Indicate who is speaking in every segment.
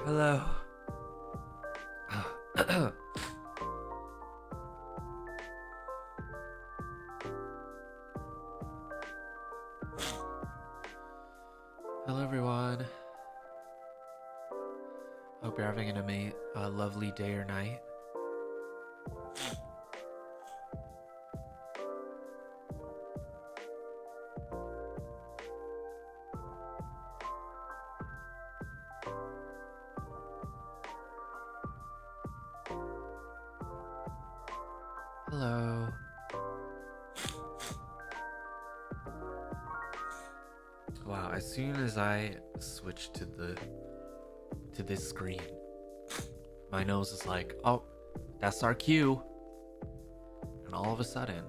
Speaker 1: Hello. Hello, everyone. Hope you're having a lovely day or night. Hello. Wow, as soon as I switch to this screen, my nose is like, oh, that's our cue. And all of a sudden,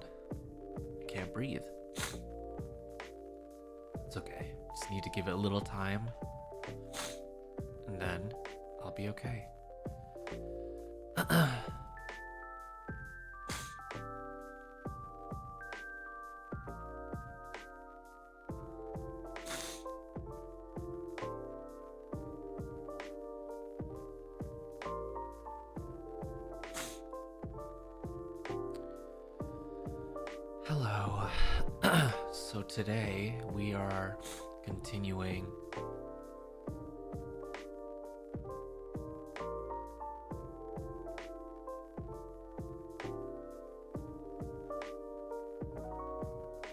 Speaker 1: I can't breathe. It's okay. Just need to give it a little time. And then I'll be okay. Hello. So today we are continuing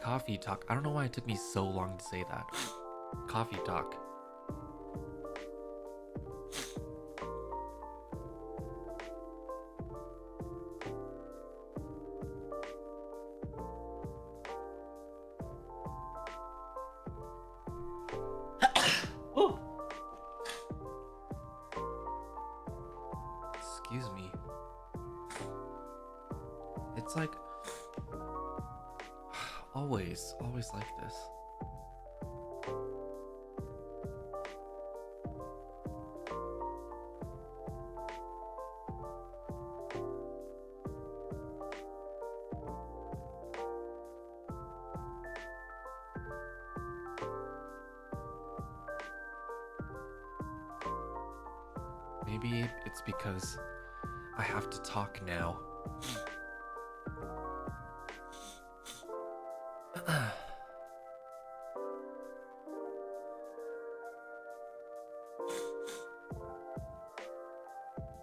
Speaker 1: coffee talk. I don't know why it took me so long to say that. Coffee talk. Excuse me. It's like always like this. Maybe it's because I have to talk now.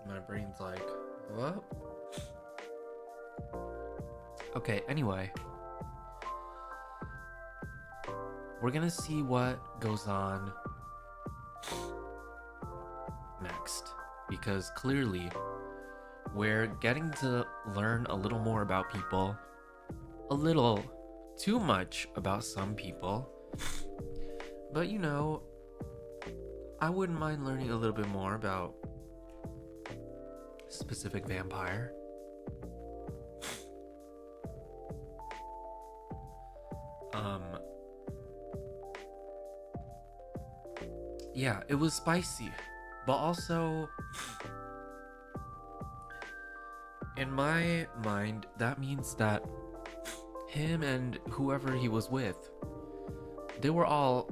Speaker 1: My brain's like, what? Okay, anyway. We're gonna see what goes on next. Because clearly, we're getting to learn a little more about people. A little too much about some people. But you know, I wouldn't mind learning a little bit more about a specific vampire. Yeah, it was spicy. But also, in my mind, that means that him and whoever he was with, they're all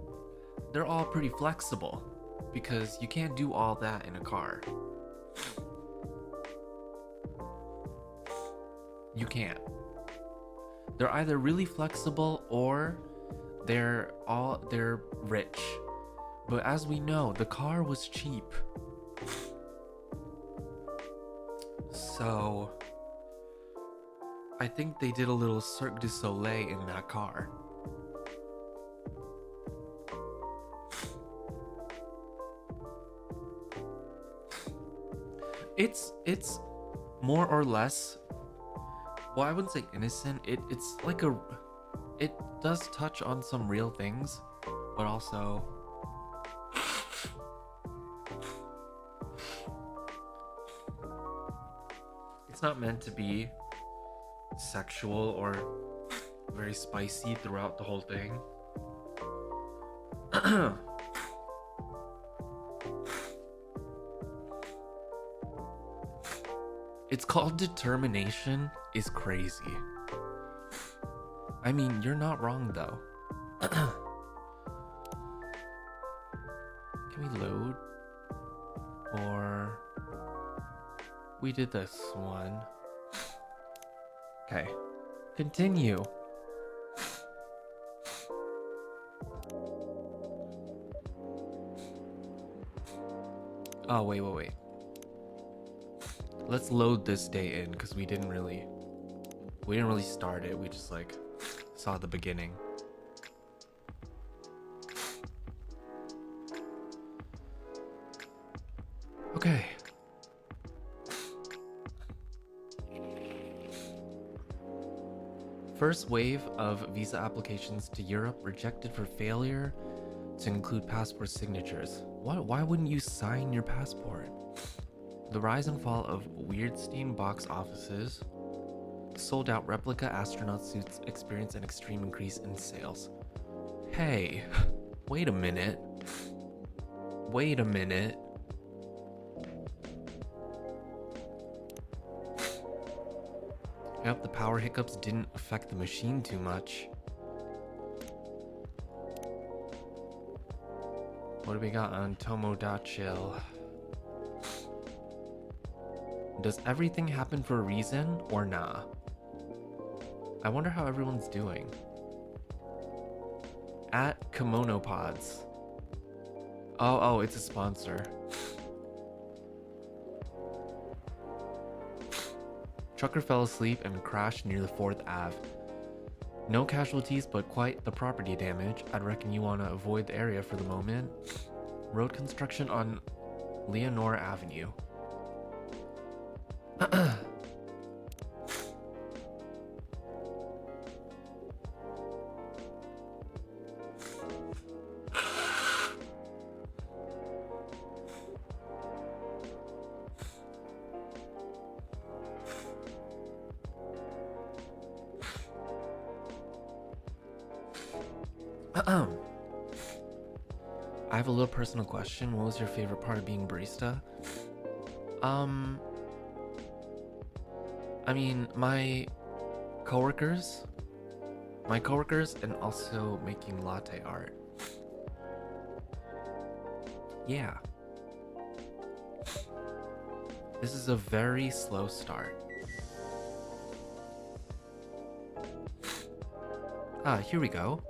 Speaker 1: pretty flexible, because you can't do all that in a car. You can't. They're either really flexible or they're rich. But as we know, the car was cheap. So I think they did a little Cirque du Soleil in that car. It's more or less, well, I wouldn't say innocent. It's like it does touch on some real things, but also it's not meant to be sexual or very spicy throughout the whole thing. It's called Determination is Crazy. I mean, you're not wrong though. Can we load? Or We did this one. Okay. Continue. Oh, wait. Let's load this day in because we didn't really start it. We just like saw the beginning. Okay. First wave of visa applications to Europe rejected for failure to include passport signatures. Why wouldn't you sign your passport? The rise and fall of Weirdstein box offices. Sold out replica astronaut suits experience an extreme increase in sales. Hey, wait a minute. Yep, the power hiccups didn't affect the machine too much. What do we got on Tomodachi? Does everything happen for a reason or nah? I wonder how everyone's doing. At Kimono Pods. Oh, it's a sponsor. Trucker fell asleep and crashed near the 4th Ave. No casualties, but quite the property damage. I'd reckon you want to avoid the area for the moment. Road construction on Leonore Avenue. I have a little personal question. What was your favorite part of being barista? I mean, my coworkers and also making latte art. Yeah. This is a very slow start. Ah, here we go.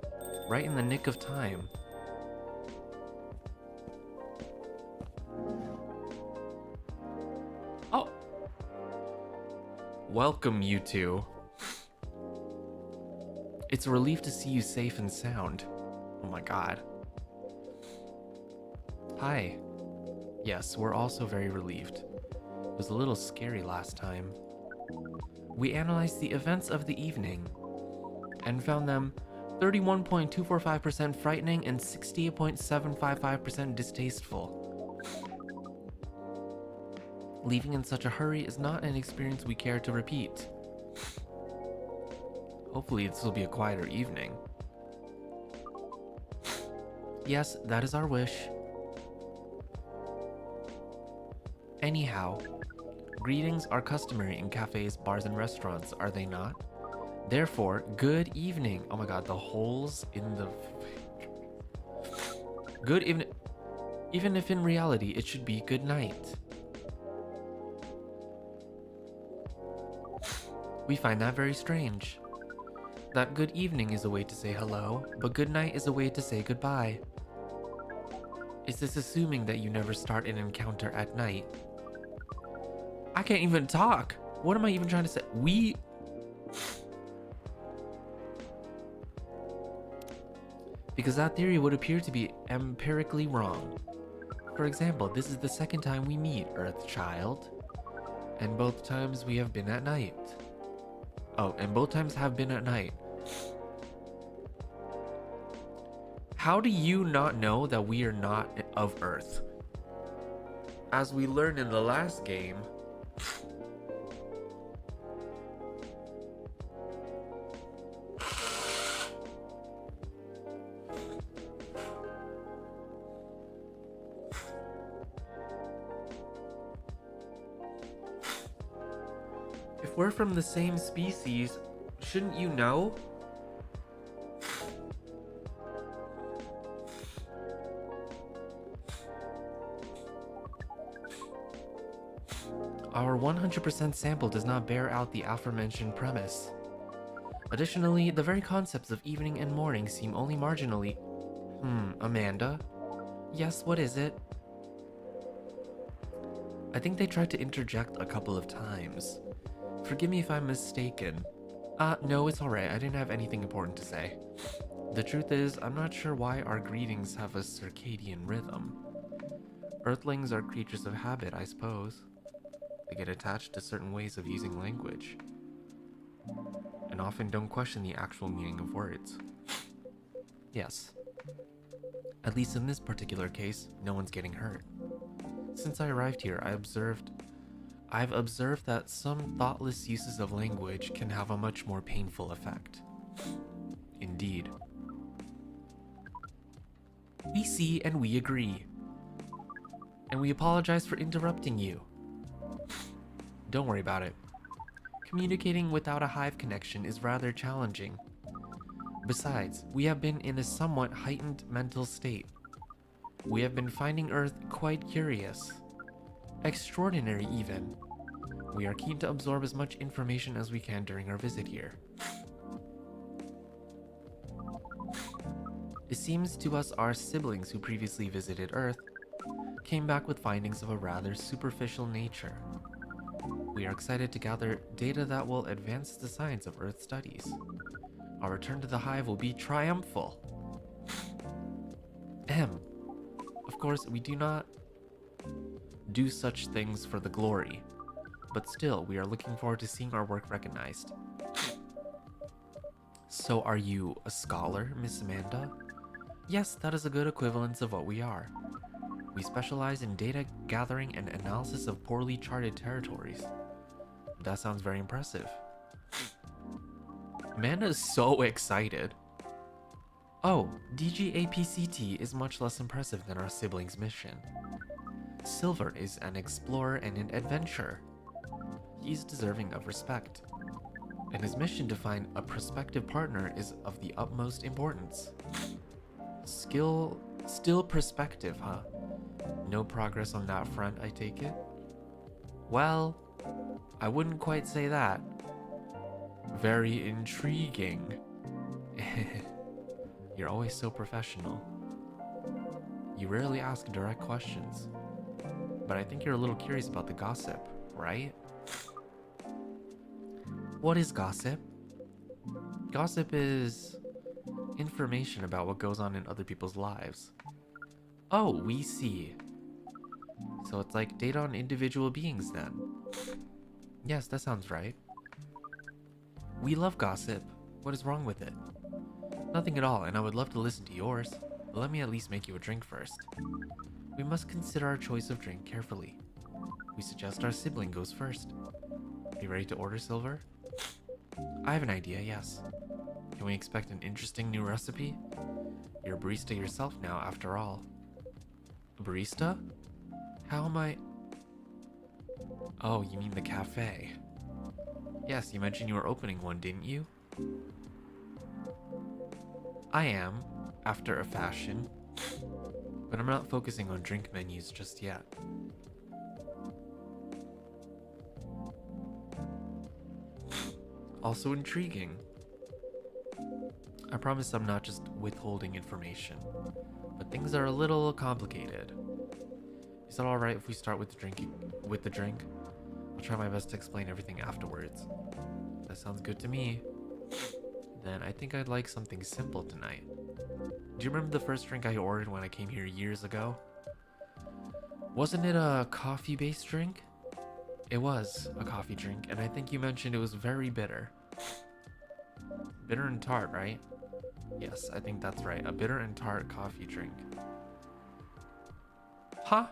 Speaker 1: Right in the nick of time. Oh! Welcome, you two. It's a relief to see you safe and sound. Oh my god. Hi. Yes, we're also very relieved. It was a little scary last time. We analyzed the events of the evening and found them 31.245% frightening and 68.755% distasteful. Leaving in such a hurry is not an experience we care to repeat. Hopefully this will be a quieter evening. Yes, that is our wish. Anyhow, greetings are customary in cafes, bars, and restaurants, are they not? Therefore, good evening. Oh my god, the holes in the... Good evening. Even if in reality it should be good night. We find that very strange. That good evening is a way to say hello, but good night is a way to say goodbye. Is this assuming that you never start an encounter at night? I can't even talk. What am I even trying to say? Because that theory would appear to be empirically wrong. For example, this is the second time we meet, Earthchild. And both times we have been at night. Oh, and both times have been at night. How do you not know that we are not of Earth? As we learned in the last game, if we're from the same species, shouldn't you know? Our 100% sample does not bear out the aforementioned premise. Additionally, the very concepts of evening and morning seem only marginally... Amanda? Yes, what is it? I think they tried to interject a couple of times. Forgive me if I'm mistaken. No, it's alright, I didn't have anything important to say. The truth is, I'm not sure why our greetings have a circadian rhythm. Earthlings are creatures of habit, I suppose. They get attached to certain ways of using language, and often don't question the actual meaning of words. Yes. At least in this particular case, no one's getting hurt. Since I arrived here, I've observed that some thoughtless uses of language can have a much more painful effect. Indeed. We see and we agree. And we apologize for interrupting you. Don't worry about it. Communicating without a hive connection is rather challenging. Besides, we have been in a somewhat heightened mental state. We have been finding Earth quite curious. Extraordinary even. We are keen to absorb as much information as we can during our visit here. It seems to us our siblings who previously visited Earth came back with findings of a rather superficial nature. We are excited to gather data that will advance the science of Earth studies. Our return to the hive will be triumphal. Of course, we do not do such things for the glory, but still, we are looking forward to seeing our work recognized. So are you a scholar, Miss Amanda? Yes, that is a good equivalence of what we are. We specialize in data gathering and analysis of poorly charted territories. That sounds very impressive. Amanda is so excited. Oh, DGAPCT is much less impressive than our siblings' mission. Silver is an explorer and an adventurer. He is deserving of respect, and his mission to find a prospective partner is of the utmost importance. Still perspective, huh? No progress on that front, I take it? Well, I wouldn't quite say that. Very intriguing. You're always so professional. You rarely ask direct questions. But I think you're a little curious about the gossip, right? What is gossip? Gossip is information about what goes on in other people's lives. Oh, we see. So it's like data on individual beings then. Yes, that sounds right. We love gossip. What is wrong with it? Nothing at all, and I would love to listen to yours. But let me at least make you a drink first. We must consider our choice of drink carefully. We suggest our sibling goes first. Are you ready to order, Silver? I have an idea, yes. Can we expect an interesting new recipe? You're a barista yourself now, after all. A barista? How am I... Oh, you mean the cafe. Yes, you mentioned you were opening one, didn't you? I am, after a fashion. But I'm not focusing on drink menus just yet. Also intriguing. I promise I'm not just withholding information, but things are a little complicated. Is it alright if we start with the drink? I'll try my best to explain everything afterwards. That sounds good to me. Then I think I'd like something simple tonight. Do you remember the first drink I ordered when I came here years ago? Wasn't it a coffee-based drink? It was a coffee drink, and I think you mentioned it was very bitter. Bitter and tart, right? Yes, I think that's right. A bitter and tart coffee drink. Huh?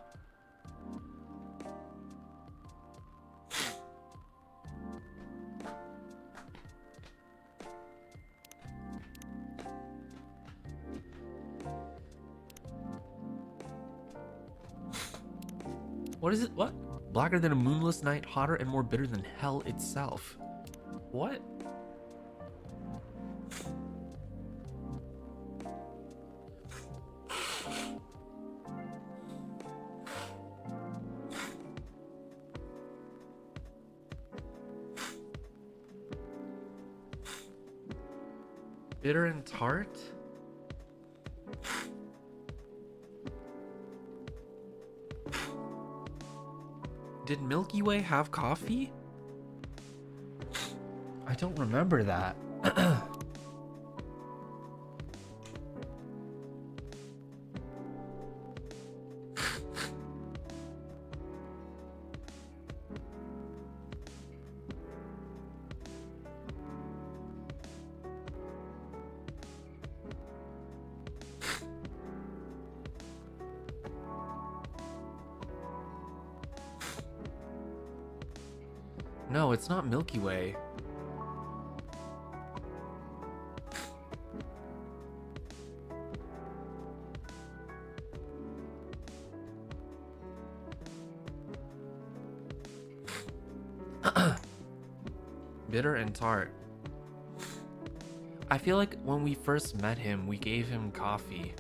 Speaker 1: What is it? What? Blacker than a moonless night, hotter and more bitter than hell itself. What? Bitter and tart? Did Milky Way have coffee? I don't remember that. No, it's not Milky Way. Bitter and tart. I feel like when we first met him, we gave him coffee.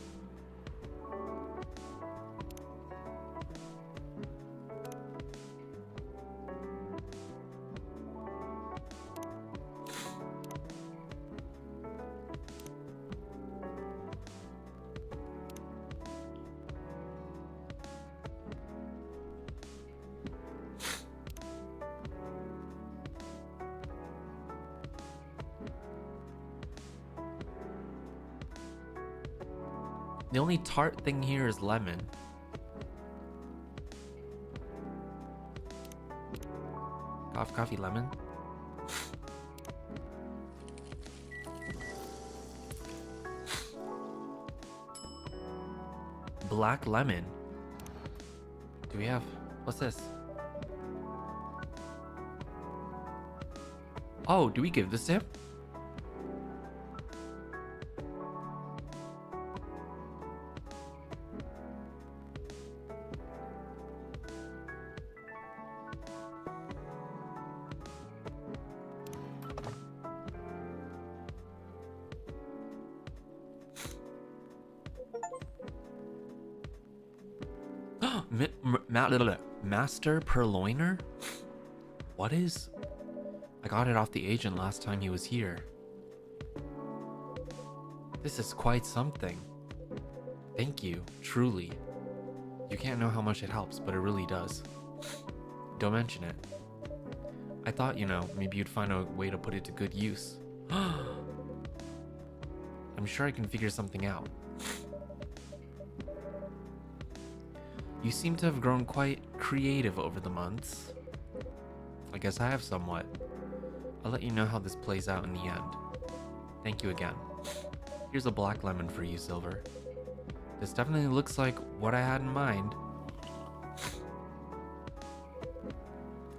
Speaker 1: The only tart thing here is lemon. Coffee, lemon. Black lemon. Do we have... What's this? Oh, do we give this to him? Master Purloiner? What is... I got it off the agent last time he was here. This is quite something. Thank you, truly. You can't know how much it helps, but it really does. Don't mention it. I thought, you know, maybe you'd find a way to put it to good use. I'm sure I can figure something out. You seem to have grown quite creative over the months. I guess I have somewhat. I'll let you know how this plays out in the end. Thank you again. Here's a black lemon for you, Silver. This definitely looks like what I had in mind.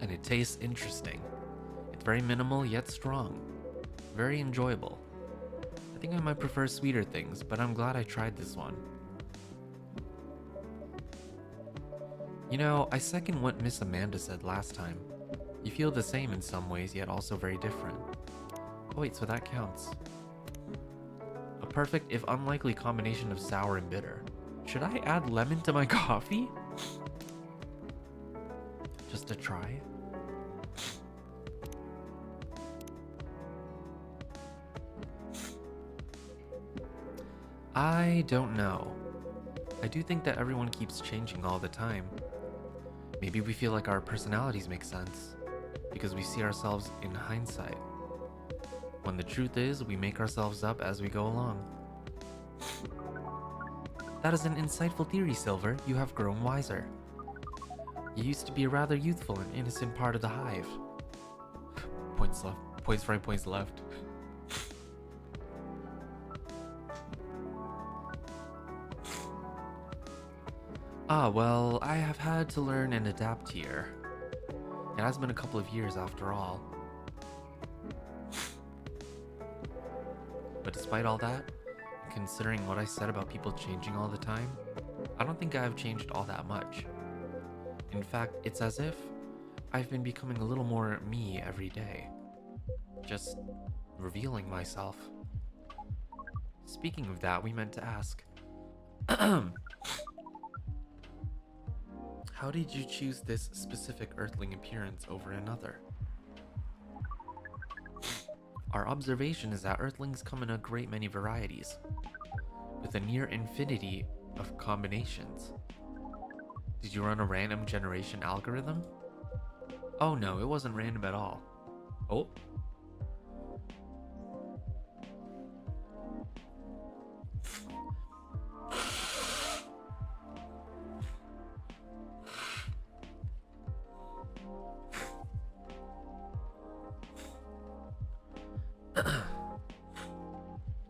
Speaker 1: And it tastes interesting. It's very minimal yet strong. Very enjoyable. I think I might prefer sweeter things, but I'm glad I tried this one. You know, I second what Miss Amanda said last time. You feel the same in some ways, yet also very different. Oh wait, so that counts. A perfect, if unlikely, combination of sour and bitter. Should I add lemon to my coffee? Just to try? I don't know. I do think that everyone keeps changing all the time. Maybe we feel like our personalities make sense, because we see ourselves in hindsight. When the truth is, we make ourselves up as we go along. That is an insightful theory, Silver. You have grown wiser. You used to be a rather youthful and innocent part of the hive. Points left. Points right, points left. Well, I have had to learn and adapt here. It has been a couple of years after all. But despite all that, considering what I said about people changing all the time, I don't think I've changed all that much. In fact, it's as if I've been becoming a little more me every day. Just revealing myself. Speaking of that, we meant to ask. How did you choose this specific Earthling appearance over another? Our observation is that Earthlings come in a great many varieties, with a near infinity of combinations. Did you run a random generation algorithm? Oh no, it wasn't random at all. Oh.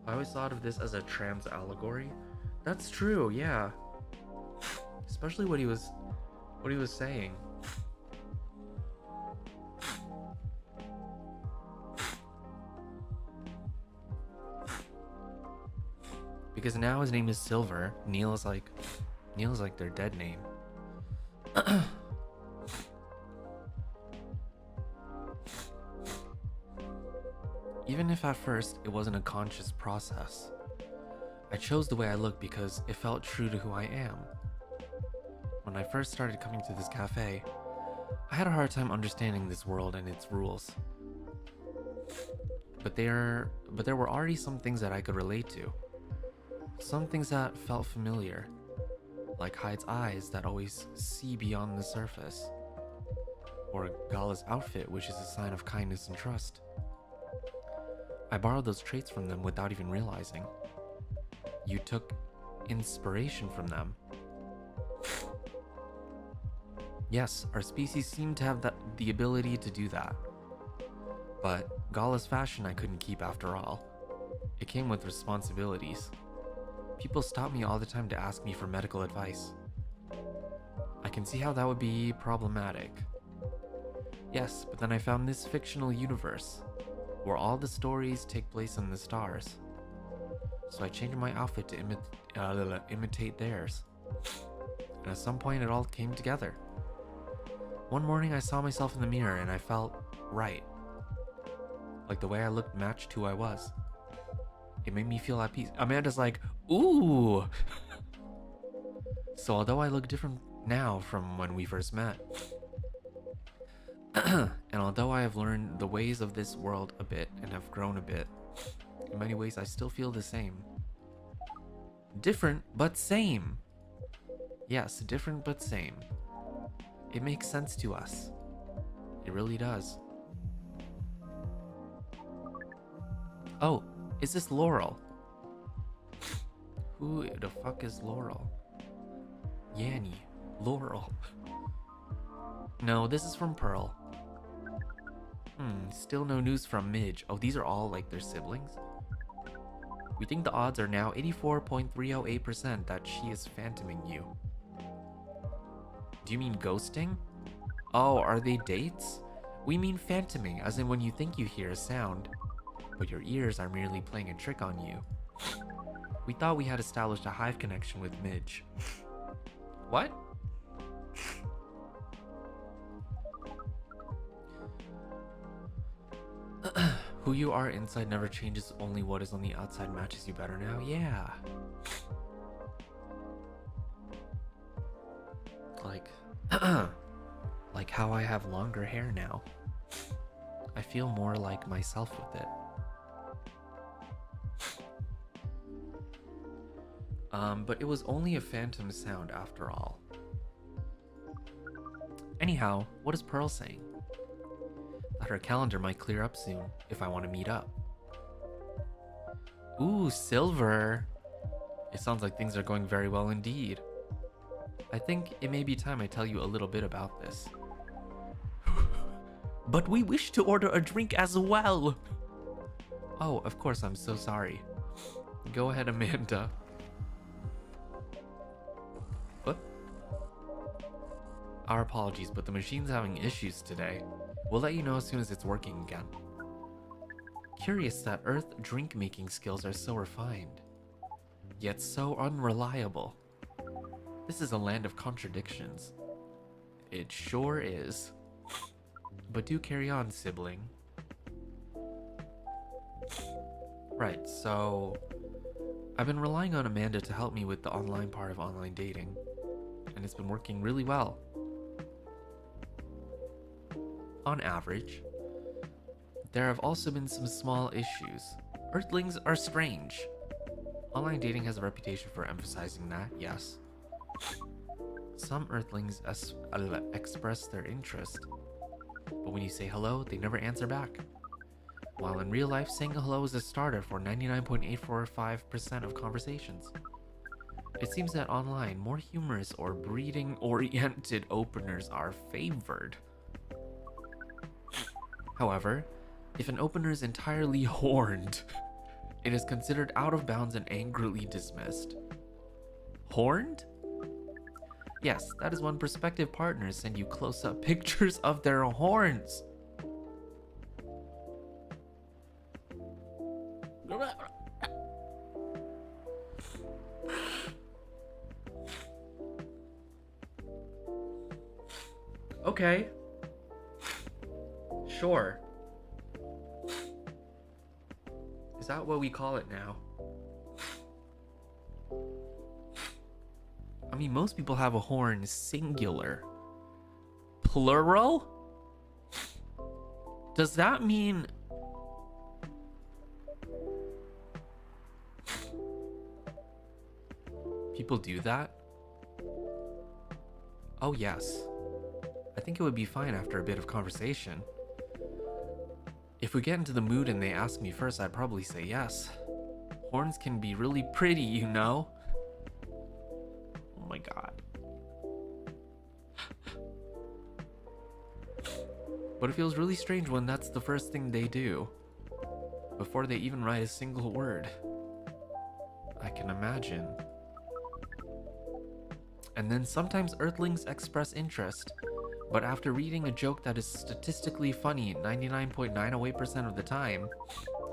Speaker 1: I always thought of this as a trans allegory. That's true, yeah. Especially what he was saying. Because now his name is Silver. Neil is like their dead name. Even if at first it wasn't a conscious process, I chose the way I look because it felt true to who I am. When I first started coming to this cafe, I had a hard time understanding this world and its rules. But there were already some things that I could relate to. Some things that felt familiar, like Hyde's eyes that always see beyond the surface, or Gala's outfit, which is a sign of kindness and trust. I borrowed those traits from them without even realizing. You took inspiration from them. Yes, our species seemed to have the ability to do that. But Gala's fashion I couldn't keep after all. It came with responsibilities. People stop me all the time to ask me for medical advice. I can see how that would be problematic. Yes, but then I found this fictional universe, where all the stories take place in the stars. So I changed my outfit to imitate theirs. And at some point it all came together. One morning I saw myself in the mirror and I felt right. Like the way I looked matched who I was. It made me feel at peace. Amanda's like, ooh! So although I look different now from when we first met, and although I have learned the ways of this world a bit and have grown a bit, in many ways I still feel the same. Different, but same. Yes, different, but same. It makes sense to us. It really does. Oh, is this Laurel? Who the fuck is Laurel? Yanni. Laurel. No, this is from Pearl. Still no news from Midge. Oh, these are all like their siblings? We think the odds are now 84.308% that she is phantoming you. Do you mean ghosting? Oh, are they dates? We mean phantoming, as in when you think you hear a sound, but your ears are merely playing a trick on you. We thought we had established a hive connection with Midge. What? Who you are inside never changes, only what is on the outside matches you better now? Yeah. Like how I have longer hair now. I feel more like myself with it. But it was only a phantom sound after all. Anyhow, what is Pearl saying? That her calendar might clear up soon if I want to meet up. Ooh, Silver! It sounds like things are going very well indeed. I think it may be time I tell you a little bit about this. But we wish to order a drink as well! Oh, of course, I'm so sorry. Go ahead, Amanda. What? Our apologies, but the machine's having issues today. We'll let you know as soon as it's working again. Curious that Earth drink-making skills are so refined, yet so unreliable. This is a land of contradictions. It sure is. But do carry on, sibling. Right, so I've been relying on Amanda to help me with the online part of online dating, and it's been working really well. On average, There have also been some small issues. Earthlings are strange. Online dating has a reputation for emphasizing that, yes. Some Earthlings express their interest, but when you say hello, they never answer back. While in real life, saying hello is a starter for 99.845% of conversations. It seems that online, more humorous or breeding-oriented openers are favored. However, if an opener is entirely horned, it is considered out of bounds and angrily dismissed. Horned? Yes, that is when prospective partners send you close-up pictures of their horns. Okay. Sure. Is that what we call it now? I mean, most people have a horn singular. Plural? Does that mean... people do that? Oh, yes. I think it would be fine after a bit of conversation. If we get into the mood and they ask me first, I'd probably say yes. Horns can be really pretty, you know? Oh my god. But it feels really strange when that's the first thing they do, before they even write a single word. I can imagine. And then sometimes Earthlings express interest, but after reading a joke that is statistically funny 99.908% of the time,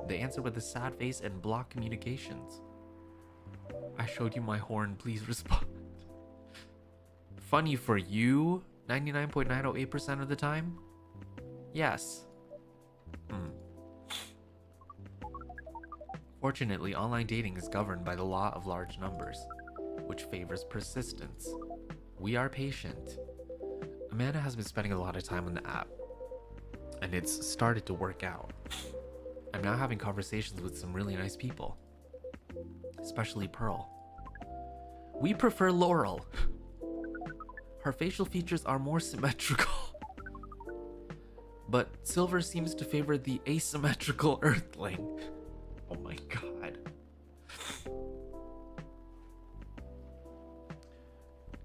Speaker 1: they answer with a sad face and block communications. I showed you my horn, please respond. Funny for you 99.908% of the time? Yes. Fortunately, online dating is governed by the law of large numbers, which favors persistence. We are patient. Amanda has been spending a lot of time on the app, and it's started to work out. I'm now having conversations with some really nice people, especially Pearl. We prefer Laurel. Her facial features are more symmetrical, but Silver seems to favor the asymmetrical Earthling. Oh my god.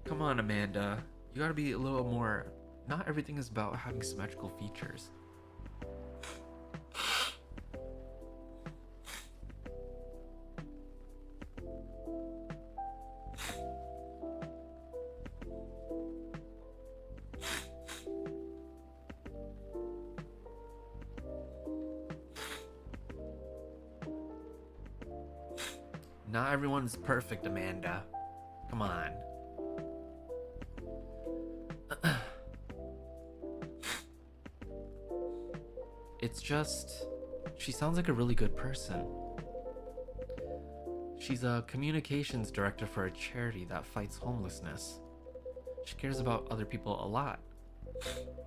Speaker 1: Come on, Amanda. You gotta be a little more... Not everything is about having symmetrical features. Not everyone's perfect, Amanda. Come on. It's just, she sounds like a really good person. She's a communications director for a charity that fights homelessness. She cares about other people a lot.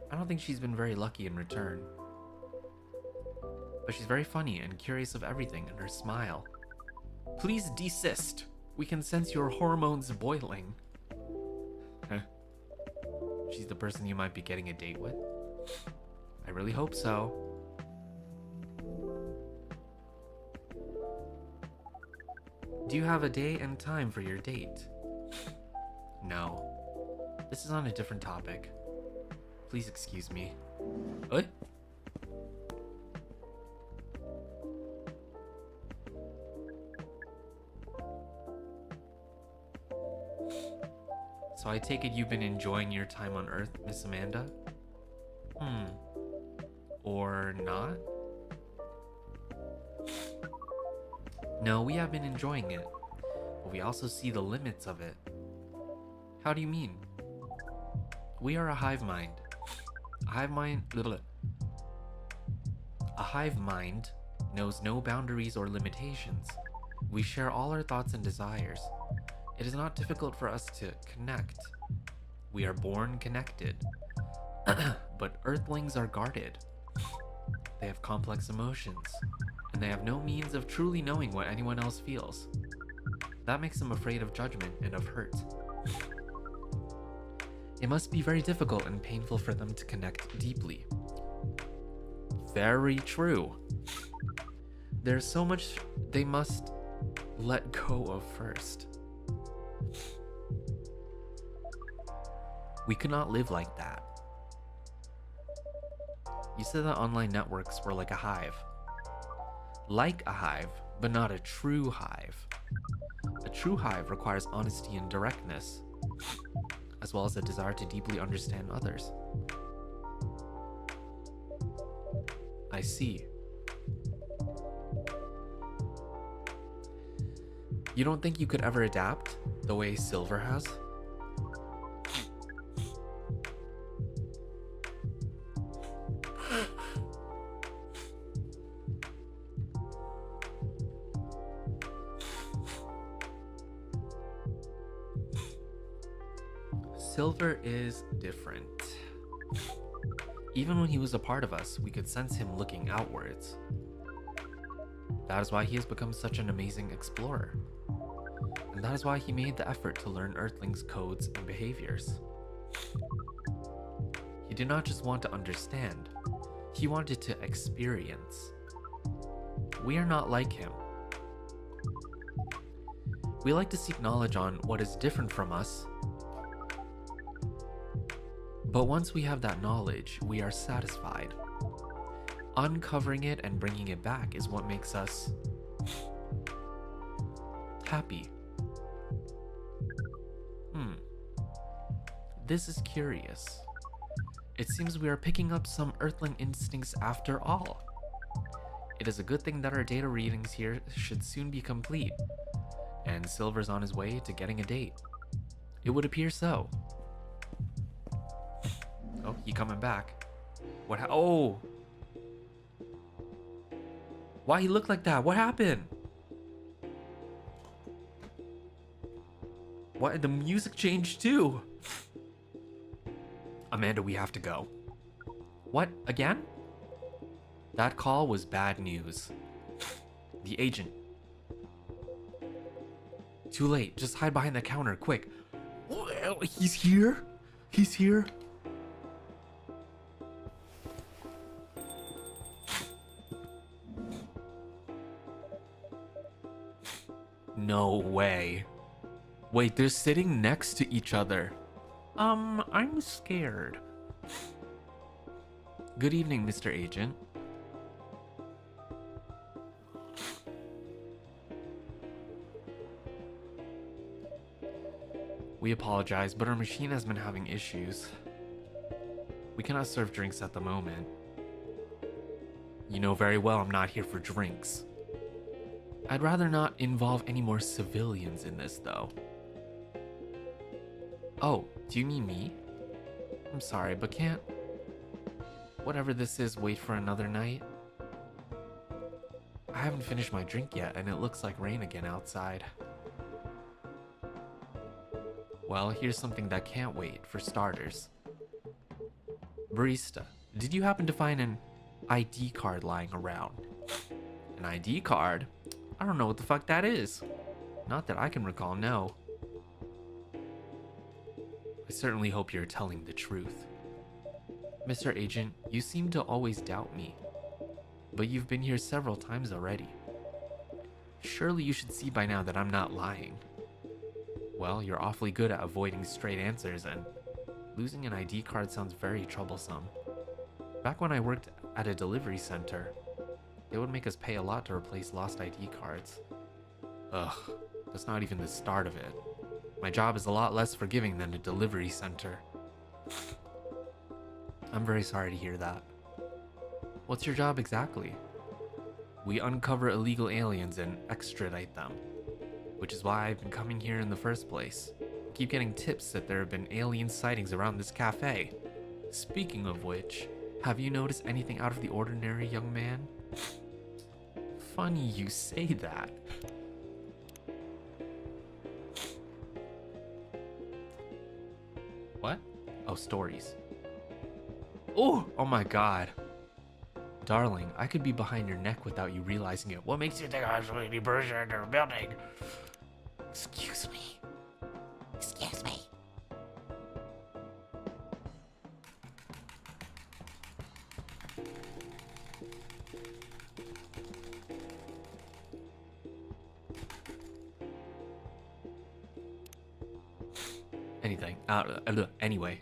Speaker 1: I don't think she's been very lucky in return. But she's very funny and curious of everything, and her smile. Please desist. We can sense your hormones boiling. She's the person you might be getting a date with? I really hope so. Do you have a day and time for your date? No. This is on a different topic. Please excuse me. What? So I take it you've been enjoying your time on Earth, Miss Amanda? Or not? No, we have been enjoying it, but we also see the limits of it. How do you mean? We are a hive mind. A hive mind knows no boundaries or limitations. We share all our thoughts and desires. It is not difficult for us to connect. We are born connected. But Earthlings are guarded. They have complex emotions, and they have no means of truly knowing what anyone else feels. That makes them afraid of judgment and of hurt. It must be very difficult and painful for them to connect deeply. Very true. There's so much they must let go of first. We could not live like that. You said that online networks were like a hive. Like a hive, but not a true hive. A true hive requires honesty and directness, as well as a desire to deeply understand others. I see. You don't think you could ever adapt the way Silver has? Silver is different. Even when he was a part of us, we could sense him looking outwards. That is why he has become such an amazing explorer. And that is why he made the effort to learn Earthlings' codes and behaviors. He did not just want to understand, he wanted to experience. We are not like him. We like to seek knowledge on what is different from us, but once we have that knowledge, we are satisfied. Uncovering it and bringing it back is what makes us happy. This is curious. It seems we are picking up some Earthling instincts after all. It is a good thing that our data readings here should soon be complete, and Silver's on his way to getting a date. It would appear so. Oh, he coming back. What oh! Why he looked like that? What happened? What? The music changed too. Amanda, we have to go. What? Again? That call was bad news. The agent. Too late. Just hide behind the counter, quick. He's here? He's here? No way. Wait, they're sitting next to each other. I'm scared. Good evening, Mr. Agent. We apologize, but our machine has been having issues. We cannot serve drinks at the moment. You know very well I'm not here for drinks. I'd rather not involve any more civilians in this, though. Oh, do you mean me? I'm sorry, but can't whatever this is wait for another night? I haven't finished my drink yet, and it looks like rain again outside. Well, here's something that can't wait, for starters. Barista, did you happen to find an ID card lying around? An ID card? I don't know what the fuck that is. Not that I can recall, no. I certainly hope you're telling the truth. Mr. Agent, you seem to always doubt me, but you've been here several times already. Surely you should see by now that I'm not lying. Well, you're awfully good at avoiding straight answers, and losing an ID card sounds very troublesome. Back when I worked at a delivery center, they would make us pay a lot to replace lost ID cards. Ugh, that's not even the start of it. My job is a lot less forgiving than a delivery center. I'm very sorry to hear that. What's your job exactly? We uncover illegal aliens and extradite them, which is why I've been coming here in the first place. I keep getting tips that there have been alien sightings around this cafe. Speaking of which, have you noticed anything out of the ordinary, young man? Funny you say that. What? Oh, stories. Oh my god. Darling, I could be behind your neck without you realizing it. What makes you think I'm supposed to be bursting into a building? Excuse me. Excuse me. Anything. Anyway.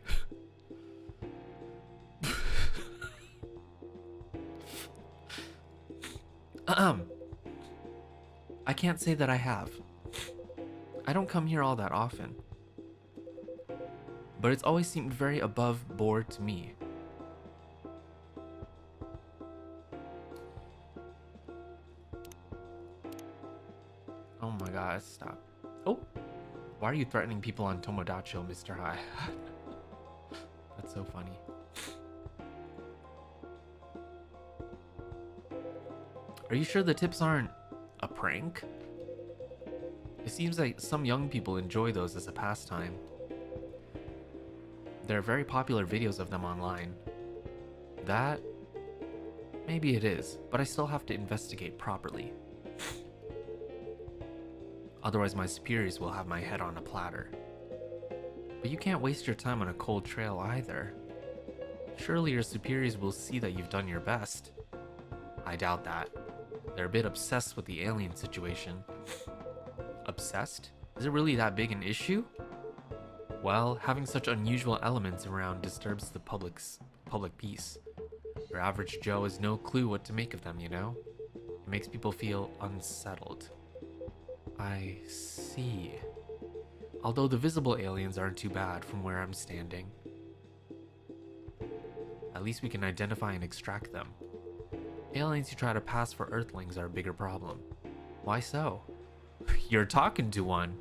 Speaker 1: I can't say that I have. I don't come here all that often. But it's always seemed very above board to me. Oh my god, stop. Oh! Why are you threatening people on Tomodachi, Mr. High? That's so funny. Are you sure the tips aren't a prank? It seems like some young people enjoy those as a pastime. There are very popular videos of them online. That... maybe it is, but I still have to investigate properly. Otherwise my superiors will have my head on a platter. But you can't waste your time on a cold trail either. Surely your superiors will see that you've done your best. I doubt that. They're a bit obsessed with the alien situation. Obsessed? Is it really that big an issue? Well, having such unusual elements around disturbs the public peace. Your average Joe has no clue what to make of them, you know? It makes people feel unsettled. I see. Although the visible aliens aren't too bad from where I'm standing. At least we can identify and extract them. Aliens who try to pass for Earthlings are a bigger problem. Why so? You're talking to one.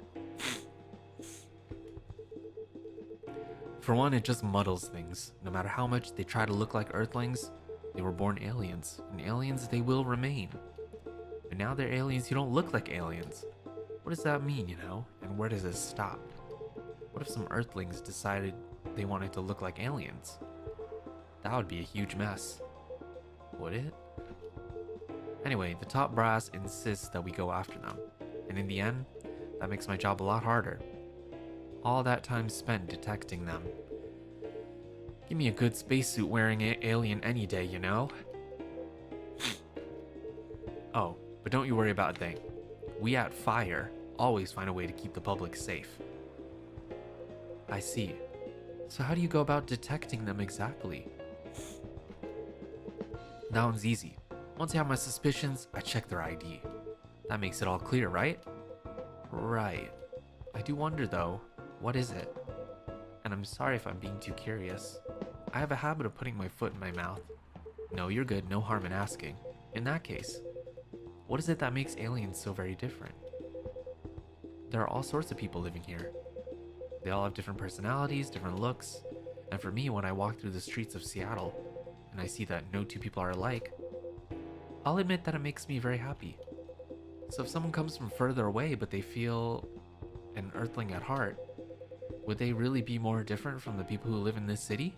Speaker 1: For one, it just muddles things. No matter how much they try to look like Earthlings, they were born aliens, and aliens they will remain. But now they're aliens who don't look like aliens. What does that mean, you know? And where does it stop? What if some Earthlings decided they wanted to look like aliens? That would be a huge mess. Would it? Anyway, the top brass insists that we go after them. And in the end, that makes my job a lot harder. All that time spent detecting them. Give me a good spacesuit wearing alien any day, you know? Oh, but don't you worry about a thing. We at Fire always find a way to keep the public safe. I see. So how do you go about detecting them exactly? That one's easy. Once I have my suspicions, I check their ID. That makes it all clear, right? Right. I do wonder though, what is it? And I'm sorry if I'm being too curious. I have a habit of putting my foot in my mouth. No, you're good, no harm in asking. In that case, what is it that makes aliens so very different? There are all sorts of people living here. They all have different personalities, different looks, and for me, when I walk through the streets of Seattle, and I see that no two people are alike, I'll admit that it makes me very happy. So if someone comes from further away but they feel an Earthling at heart, would they really be more different from the people who live in this city?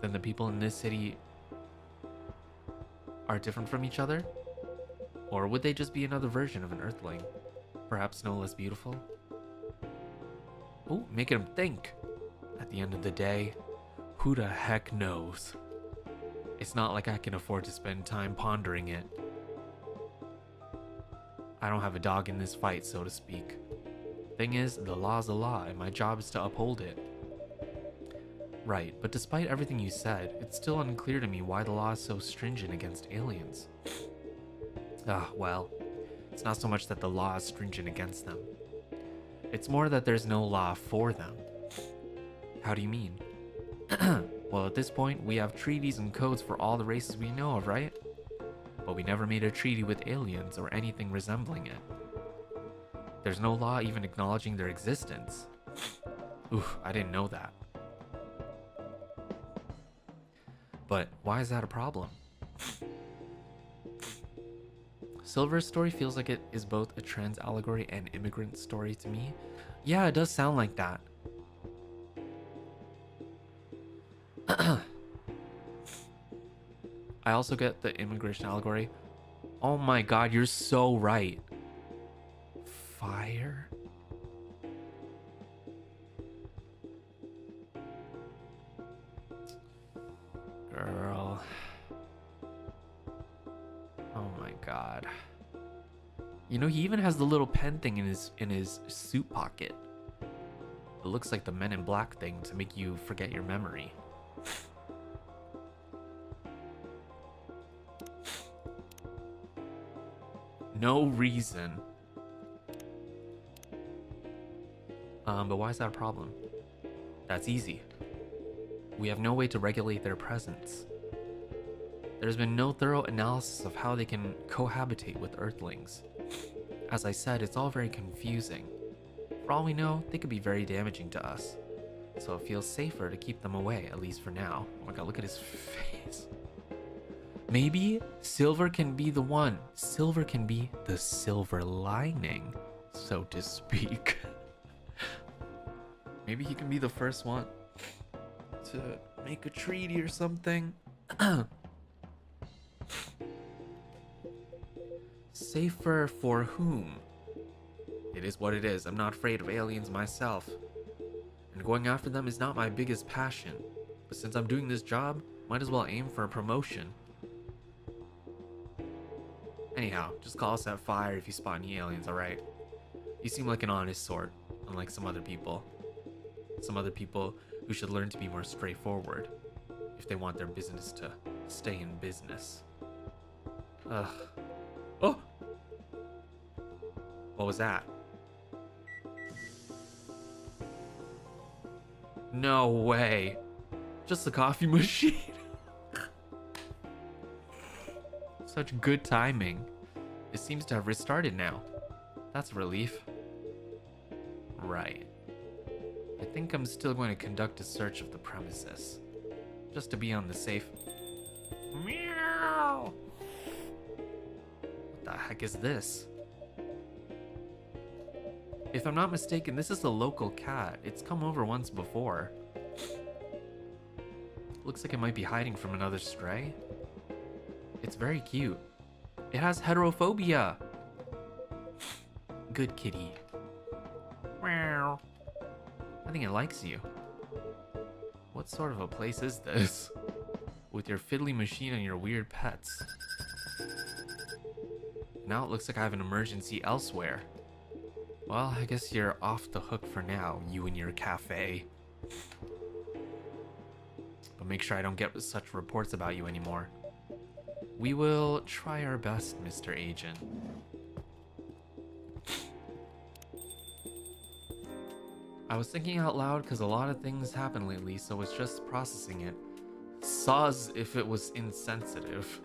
Speaker 1: Than the people in this city are different from each other? Or would they just be another version of an Earthling? Perhaps no less beautiful? Ooh, making them think. At the end of the day, who the heck knows? It's not like I can afford to spend time pondering it. I don't have a dog in this fight, so to speak. Thing is, the law's a law, and my job is to uphold it. Right, but despite everything you said, it's still unclear to me why the law is so stringent against aliens. Well, it's not so much that the law is stringent against them. It's more that there's no law for them. How do you mean? Well, at this point, we have treaties and codes for all the races we know of, right? But we never made a treaty with aliens or anything resembling it. There's no law even acknowledging their existence. Oof, I didn't know that. But why is that a problem? Silver's story feels like it is both a trans allegory and immigrant story to me. Yeah, it does sound like that. I also get the immigration allegory. Oh my god, you're so right. Fire? Girl. Oh my god. You know, he even has the little pen thing in his suit pocket. It looks like the Men in Black thing to make you forget your memory. No reason. But why is that a problem? That's easy. We have no way to regulate their presence. There's been no thorough analysis of how they can cohabitate with Earthlings. As I said, it's all very confusing. For all we know, they could be very damaging to us. So it feels safer to keep them away, at least for now. Oh my god, look at his face. Maybe Silver can be the one. Silver can be the silver lining, so to speak. Maybe he can be the first one to make a treaty or something. Safer for whom? It is what it is. I'm not afraid of aliens myself. And going after them is not my biggest passion. But since I'm doing this job, might as well aim for a promotion. Anyhow, just call us at fire if you spot any aliens, alright? You seem like an honest sort, unlike some other people. Some other people who should learn to be more straightforward if they want their business to stay in business. Ugh. Oh! What was that? No way. Just the coffee machine. Such good timing. It seems to have restarted now. That's a relief. Right. I think I'm still going to conduct a search of the premises. Just to be on the safe. Meow! What the heck is this? If I'm not mistaken, this is the local cat. It's come over once before. Looks like it might be hiding from another stray. It's very cute. It has heterophobia. Good kitty. Meow. I think it likes you. What sort of a place is this? With your fiddly machine and your weird pets. Now it looks like I have an emergency elsewhere. Well, I guess you're off the hook for now, you and your cafe. But make sure I don't get such reports about you anymore. We will try our best, Mr. Agent. I was thinking out loud because a lot of things happen lately, so it's just processing it. Soz if it was insensitive.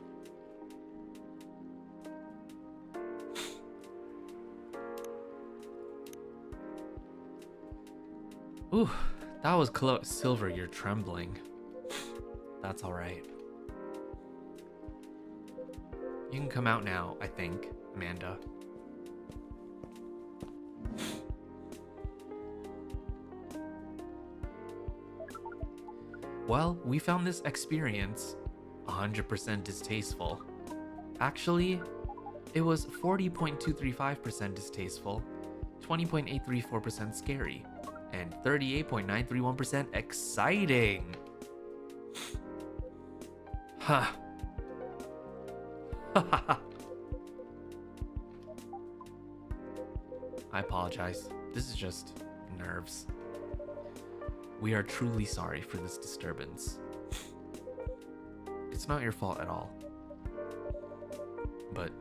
Speaker 1: Ooh, that was close. Silver, you're trembling. That's alright. You can come out now, I think, Amanda. Well, we found this experience 100% distasteful. Actually, it was 40.235% distasteful, 20.834% scary, and 38.931% exciting. Ha. I apologize. This is just nerves. We are truly sorry for this disturbance. It's not your fault at all. But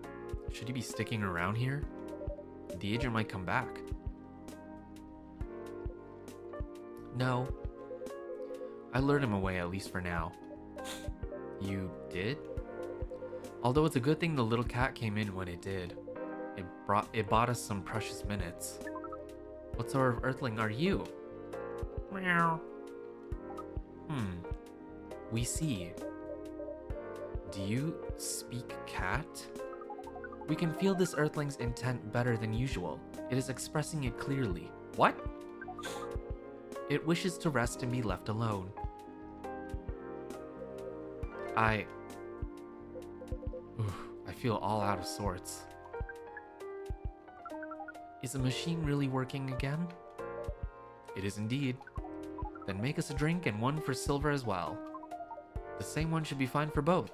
Speaker 1: should you be sticking around here? The agent might come back. No. I lured him away, at least for now. You did? Although it's a good thing the little cat came in when it did. It bought us some precious minutes. What sort of earthling are you? Meow. We see. Do you speak cat? We can feel this earthling's intent better than usual. It is expressing it clearly. What? It wishes to rest and be left alone. feel all out of sorts. Is the machine really working again? It is indeed. Then make us a drink and one for Silver as well. The same one should be fine for both.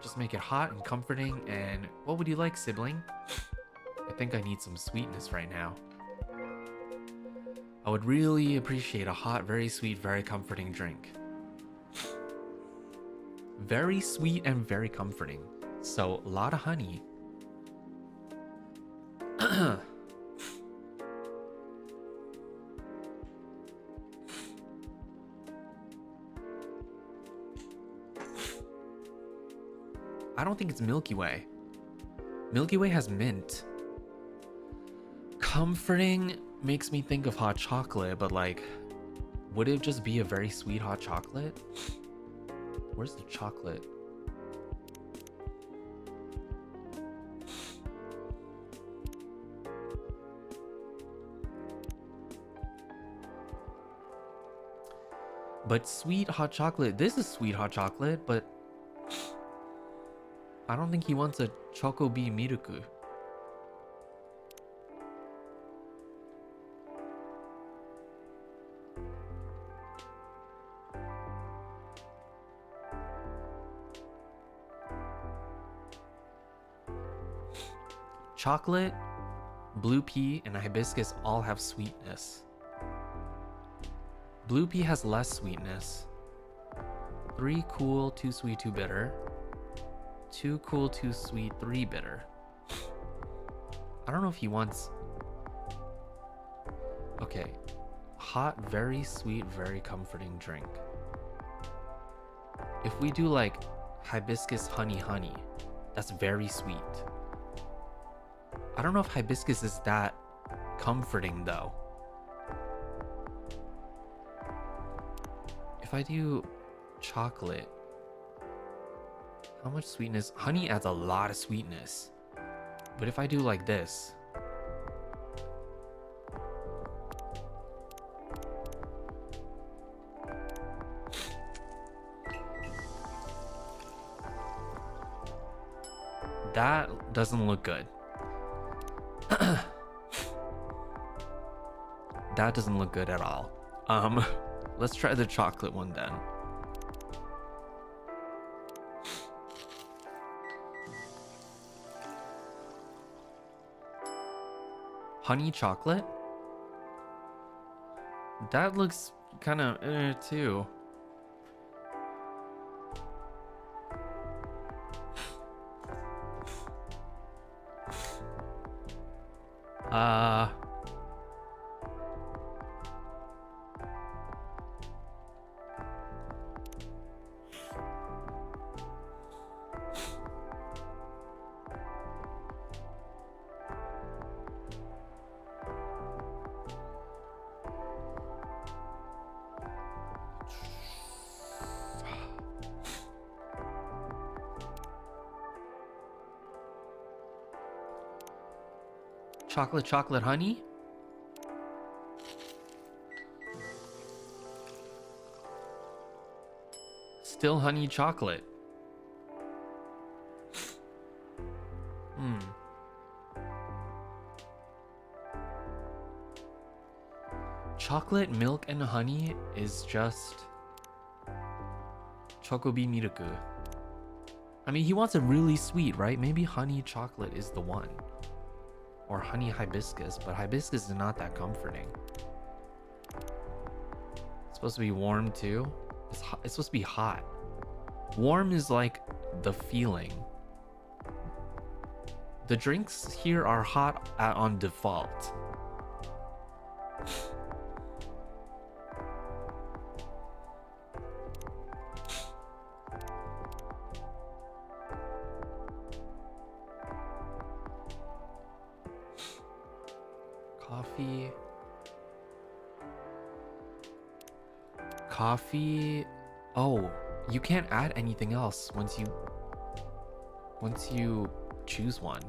Speaker 1: Just make it hot and comforting, and what would you like, sibling? I think I need some sweetness right now. I would really appreciate a hot, very sweet, very comforting drink. Very sweet and very comforting. So, a lot of honey. I don't think it's Milky Way. Milky Way has mint. Comforting makes me think of hot chocolate, but like, would it just be a very sweet hot chocolate? Where's the chocolate? But sweet hot chocolate, this is sweet hot chocolate, but I don't think he wants a chocobi miruku. Chocolate, blue pea, and hibiscus all have sweetness. Blue pea has less sweetness. 3 cool, 2 sweet, 2 bitter. 2 cool, 2 sweet, 3 bitter. I don't know if he wants... Okay. Hot, very sweet, very comforting drink. If we do like hibiscus honey, that's very sweet. I don't know if hibiscus is that comforting though. If I do chocolate, how much sweetness? Honey adds a lot of sweetness. But if I do like this, that doesn't look good. That doesn't look good at all. Let's try the chocolate one then. Honey chocolate? That looks kind of too. Chocolate honey? Still honey chocolate. Chocolate, milk, and honey is just chocobi miruku. I mean, he wants it really sweet, right? Maybe honey chocolate is the one. Or honey hibiscus, but hibiscus is not that comforting. It's supposed to be warm too. It's supposed to be hot. Warm is like the feeling. The drinks here are hot on default. Coffee. Oh, you can't add anything else once you choose one.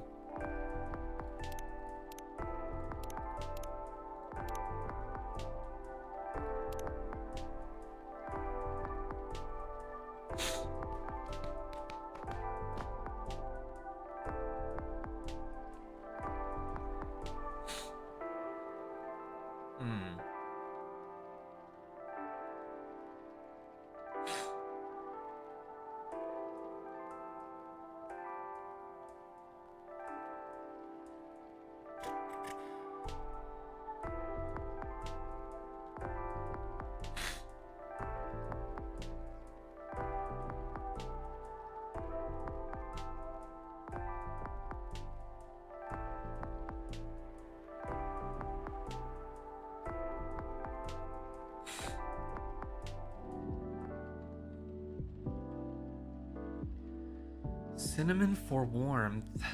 Speaker 1: Cinnamon for warmth.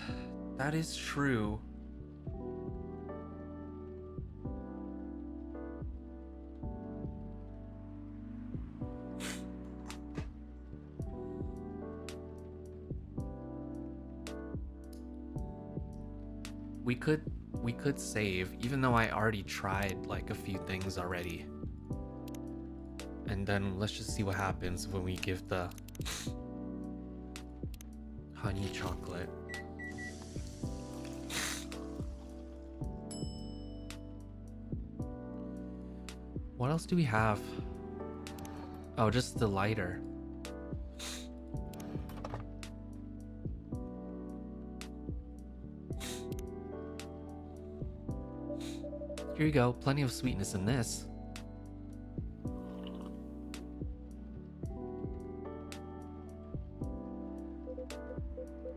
Speaker 1: That is true. We could save, even though I already tried like a few things already. And then let's just see what happens when we give the honey chocolate. What else do we have? Oh, just the lighter. Here you go, plenty of sweetness in this.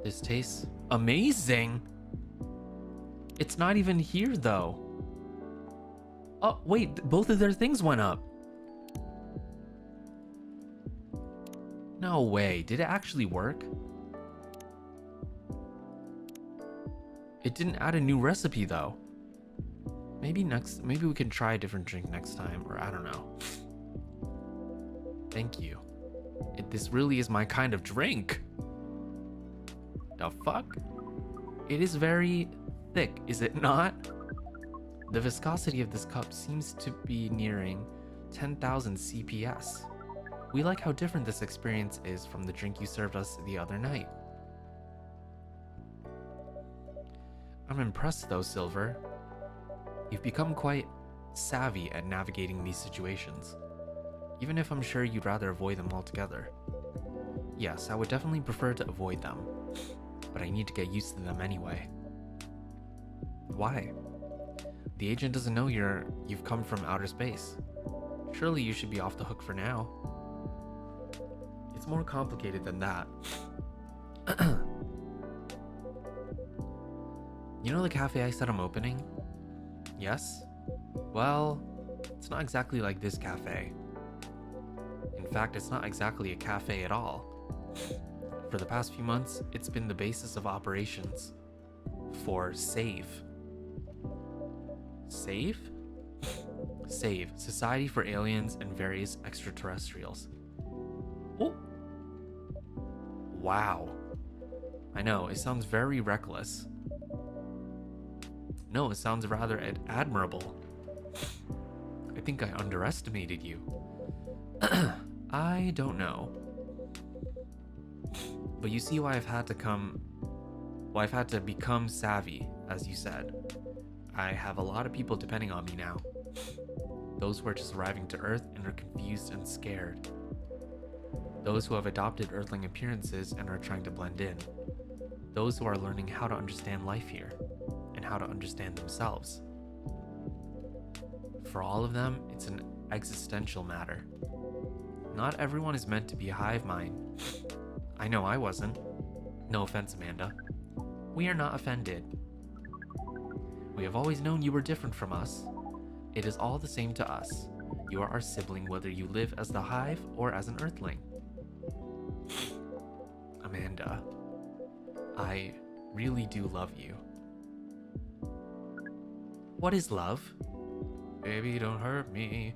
Speaker 1: This tastes amazing. It's not even here though. Oh, wait, both of their things went up. No way, did it actually work? It didn't add a new recipe though. Maybe we can try a different drink next time, or I don't know. Thank you. This really is my kind of drink. The fuck? It is very thick, is it not? The viscosity of this cup seems to be nearing 10,000 CPS. We like how different this experience is from the drink you served us the other night. I'm impressed though, Silver. You've become quite savvy at navigating these situations, even if I'm sure you'd rather avoid them altogether. Yes, I would definitely prefer to avoid them, but I need to get used to them anyway. Why? The agent doesn't know you've come from outer space. Surely you should be off the hook for now. It's more complicated than that. You know the cafe I said I'm opening? Yes? Well, it's not exactly like this cafe. In fact, it's not exactly a cafe at all. For the past few months, it's been the basis of operations for SAVE. SAVE? SAVE, Society for Aliens and Various Extraterrestrials. Oh! Wow. I know, it sounds very reckless. No, it sounds rather admirable. I think I underestimated you. I don't know. But you see why I've had to become savvy, as you said. I have a lot of people depending on me now. Those who are just arriving to Earth and are confused and scared. Those who have adopted Earthling appearances and are trying to blend in. Those who are learning how to understand life here. And how to understand themselves. For all of them, it's an existential matter. Not everyone is meant to be a hive mind. I know I wasn't. No offense, Amanda. We are not offended. We have always known you were different from us. It is all the same to us. You are our sibling whether you live as the hive or as an earthling. Amanda, I really do love you. What is love? Baby, don't hurt me.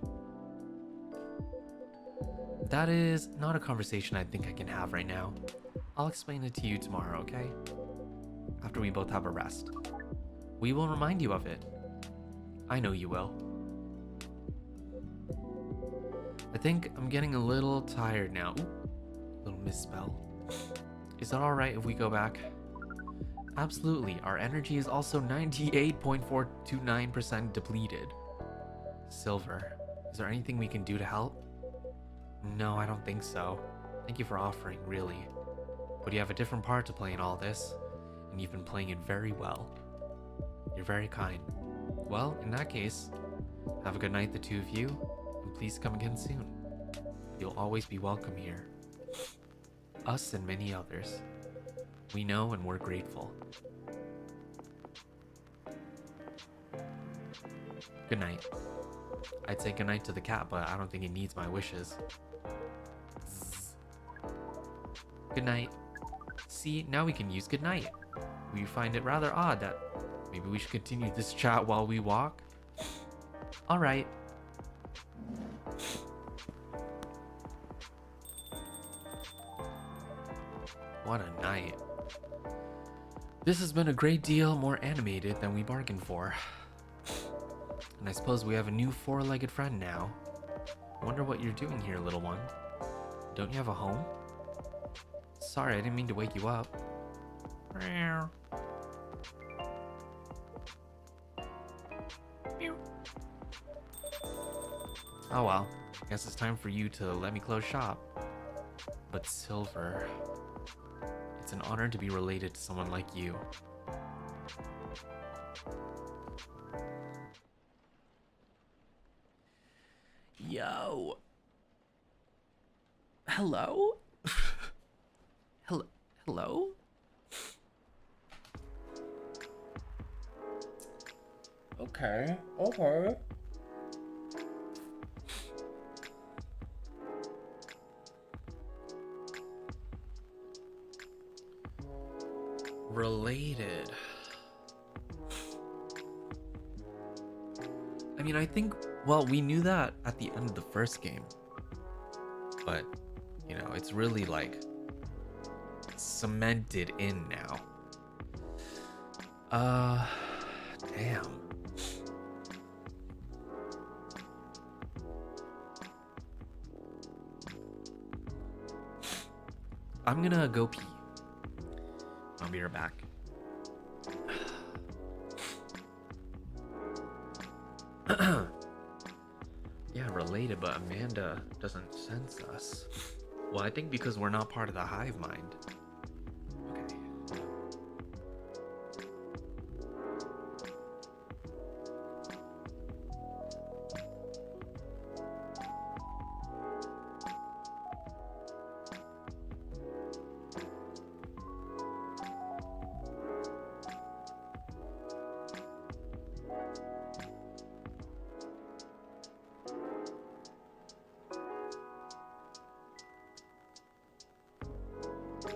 Speaker 1: That is not a conversation I think I can have right now. I'll explain it to you tomorrow, okay? After we both have a rest. We will remind you of it. I know you will. I think I'm getting a little tired now. Ooh, little misspell. Is that alright if we go back? Absolutely, our energy is also 98.429% depleted. Silver, is there anything we can do to help? No, I don't think so. Thank you for offering, really. But you have a different part to play in all this, and you've been playing it very well. You're very kind. Well, in that case, have a good night, the two of you, and please come again soon. You'll always be welcome here. Us and many others. We know and we're grateful. Good night. I'd say good night to the cat, but I don't think it needs my wishes. Zzz. Good night. See, now we can use goodnight. We find it rather odd that maybe we should continue this chat while we walk. Alright. What a night. This has been a great deal more animated than we bargained for. And I suppose we have a new four-legged friend now. Wonder what you're doing here, little one. Don't you have a home? Sorry, I didn't mean to wake you up. Oh well, guess it's time for you to let me close shop. But Silver, it's an honor to be related to someone like you. Yo. Hello? Hello? Okay. Related. I mean, I think, well, we knew that at the end of the first game. But, you know, it's really like cemented in now. Damn. I'm gonna go pee. I'll be right back. Yeah, related, but Amanda doesn't sense us. Well, I think because we're not part of the hive mind. Okay.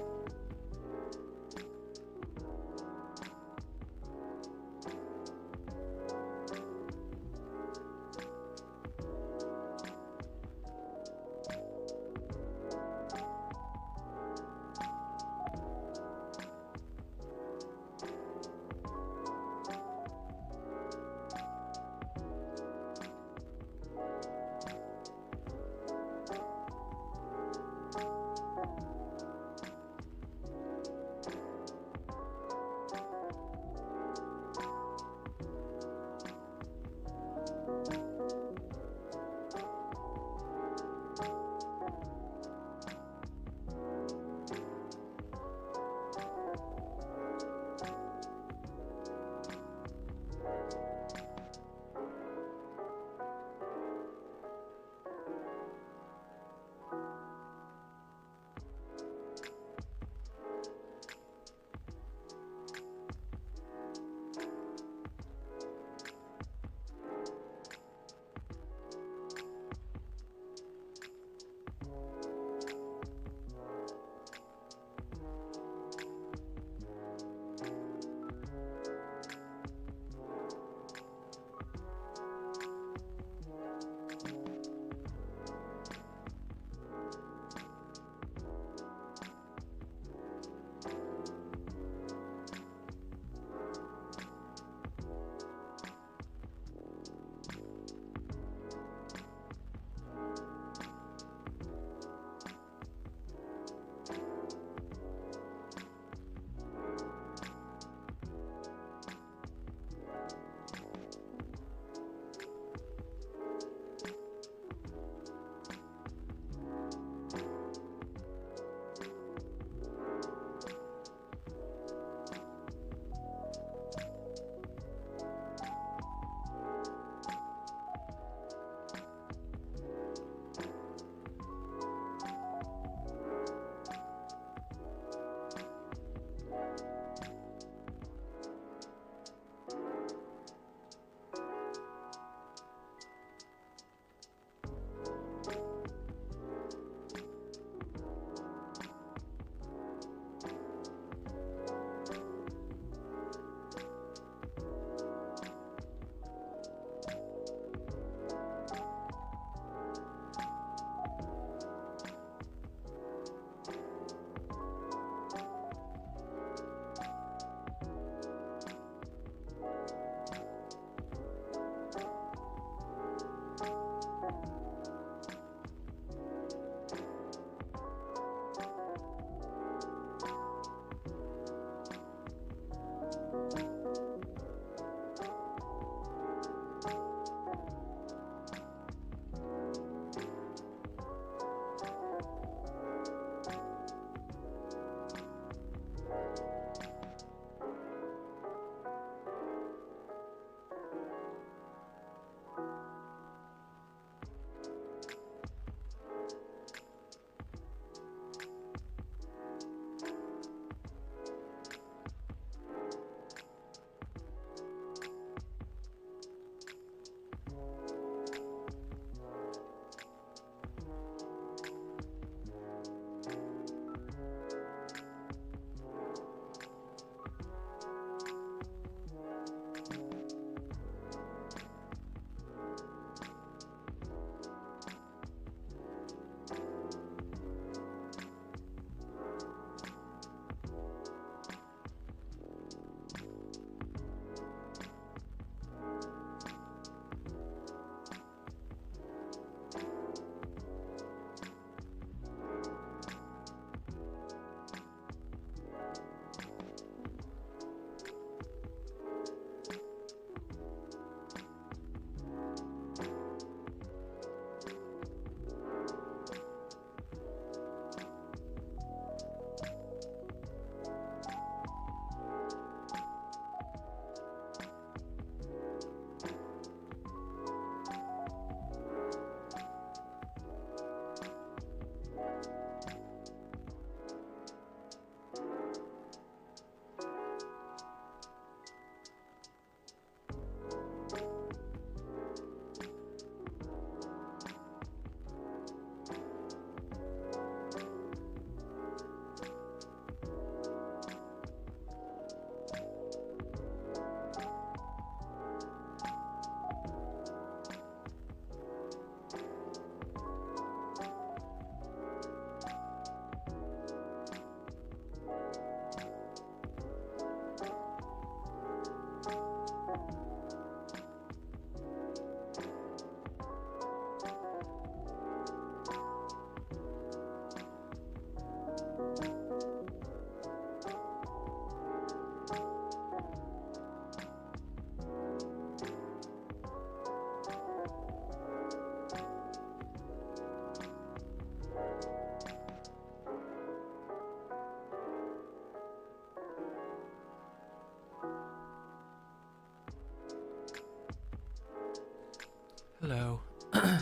Speaker 1: Hello. I'm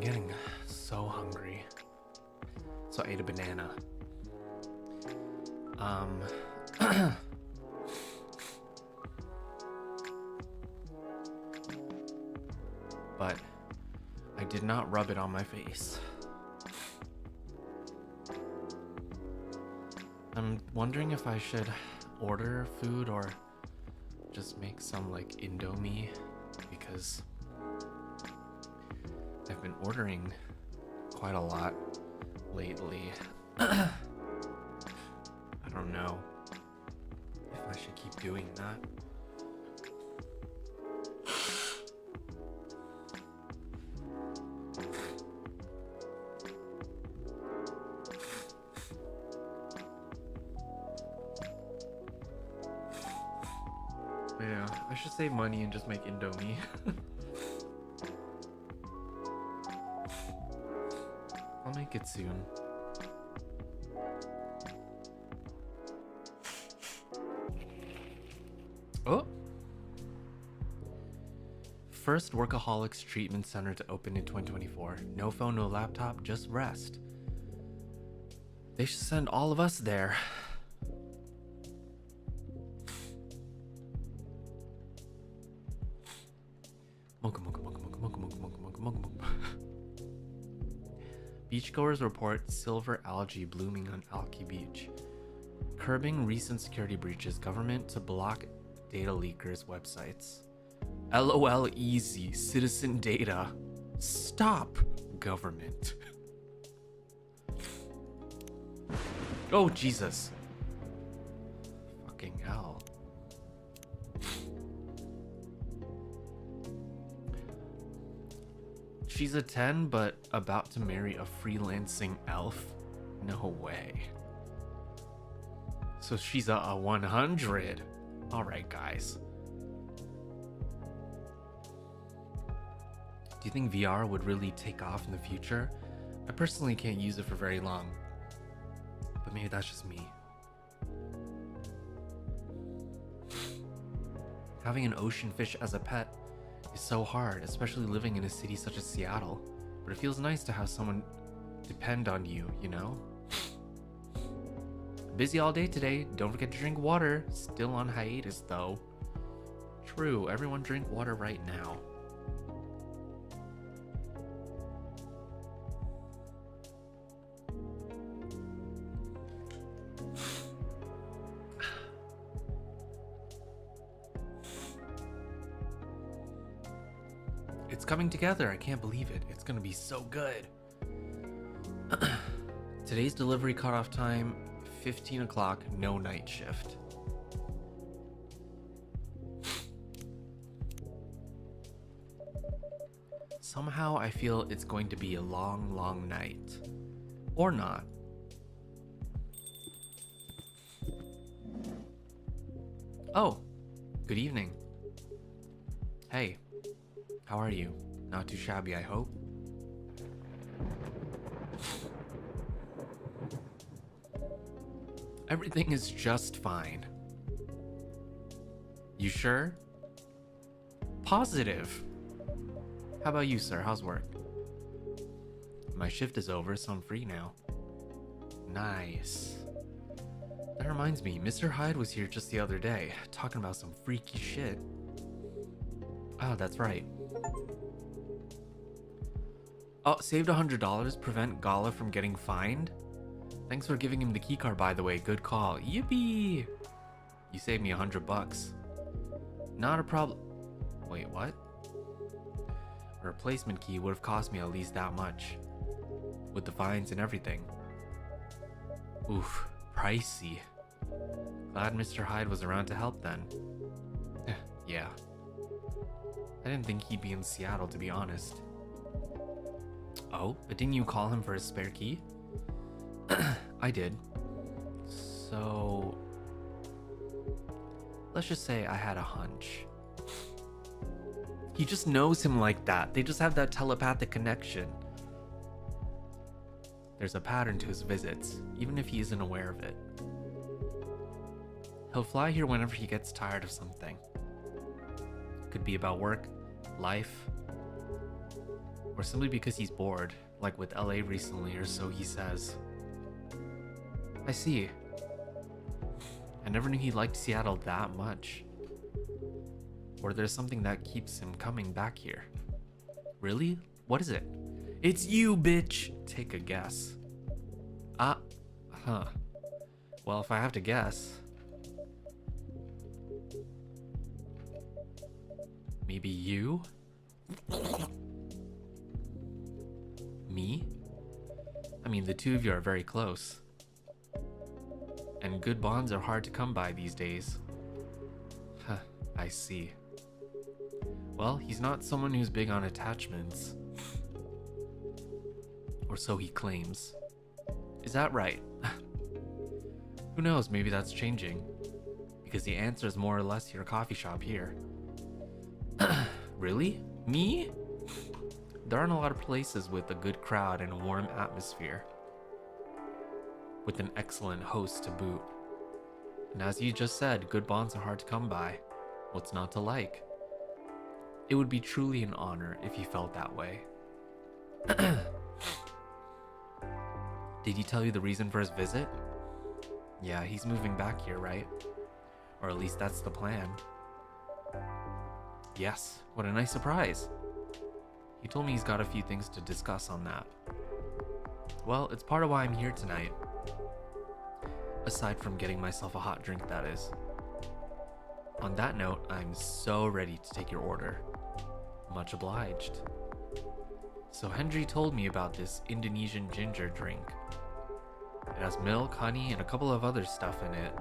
Speaker 1: getting so hungry. So I ate a banana. But I did not rub it on my face. I'm wondering if I should order food or just make some like Indomie, because I've been ordering quite a lot lately. I don't know if I should keep doing that. Yeah, I should save money and just make Indomie. I'll make it soon. Oh! First Workaholics Treatment Center to open in 2024. No phone, no laptop, just rest. They should send all of us there. Beachgoers report silver algae blooming on Alki Beach. Curbing recent security breaches, government to block data leakers' websites. LOL easy, citizen data. Stop, government. Oh, Jesus. Fucking hell. She's a 10, but about to marry a freelancing elf? No way. So she's a 100. Alright, guys. Do you think VR would really take off in the future? I personally can't use it for very long. But maybe that's just me. Having an ocean fish as a pet is so hard, especially living in a city such as Seattle. But it feels nice to have someone depend on you, you know? Busy all day today. Don't forget to drink water. Still on hiatus though. True, everyone drink water right now. It's coming together. I can't believe it. It's gonna be so good. Today's delivery cutoff time, 15 o'clock, no night shift. Somehow I feel it's going to be a long, long night. Or not. Oh, good evening. Hey. How are you? Not too shabby, I hope. Everything is just fine. You sure? Positive. How about you, sir? How's work? My shift is over, so I'm free now. Nice. That reminds me, Mr. Hyde was here just the other day, talking about some freaky shit. Oh, that's right. Oh, saved $100, prevent Gala from getting fined? Thanks for giving him the keycard, by the way. Good call. Yippee! You saved me $100. Not a problem. Wait, what? A replacement key would have cost me at least that much. With the fines and everything. Oof, pricey. Glad Mr. Hyde was around to help then. Yeah. I didn't think he'd be in Seattle, to be honest. Oh, but didn't you call him for his spare key? I did. So... let's just say I had a hunch. He just knows him like that. They just have that telepathic connection. There's a pattern to his visits, even if he isn't aware of it. He'll fly here whenever he gets tired of something. Could be about work, life, or simply because he's bored, like with LA recently, or so he says. I see. I never knew he liked Seattle that much. Or there's something that keeps him coming back here. Really? What is it? It's you, bitch! Take a guess. Huh. Well, if I have to guess... maybe you? Me? I mean, the two of you are very close. And good bonds are hard to come by these days. Huh, I see. Well, he's not someone who's big on attachments. Or so he claims. Is that right? Who knows, maybe that's changing. Because the answer is more or less your coffee shop here. Really? Me? There aren't a lot of places with a good crowd and a warm atmosphere. With an excellent host to boot. And as you just said, good bonds are hard to come by. What's not to like? It would be truly an honor if you felt that way. Did he tell you the reason for his visit? Yeah, he's moving back here, right? Or at least that's the plan. Yes, what a nice surprise. He told me he's got a few things to discuss on that. Well, it's part of why I'm here tonight. Aside from getting myself a hot drink, that is. On that note, I'm so ready to take your order. Much obliged. So Hendry told me about this Indonesian ginger drink. It has milk, honey, and a couple of other stuff in it.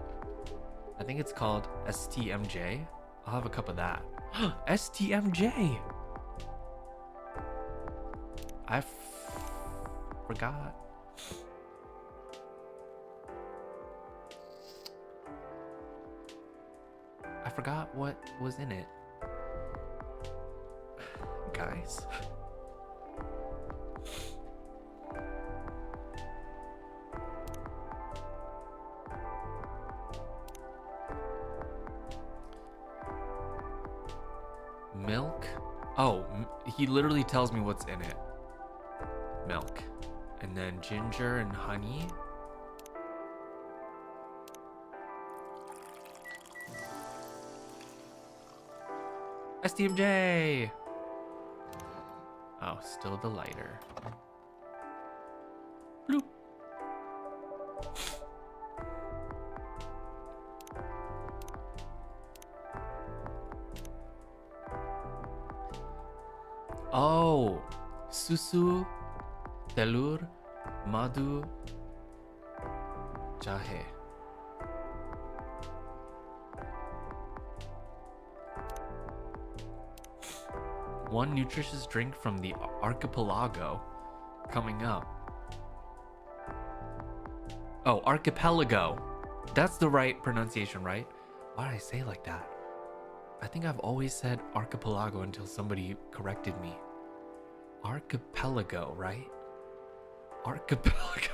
Speaker 1: I think it's called STMJ. I'll have a cup of that. STMJ! I forgot. I forgot what was in it. Guys. Milk? Oh, he literally tells me what's in it. Milk. And then ginger and honey. STMJ! Oh, still the lighter. Bloop. Oh, susu, telur, madu, jahe. One nutritious drink from the archipelago coming up. Oh, archipelago. That's the right pronunciation, right? Why did I say it like that? I think I've always said archipelago until somebody corrected me. Archipelago, right? Archipelago.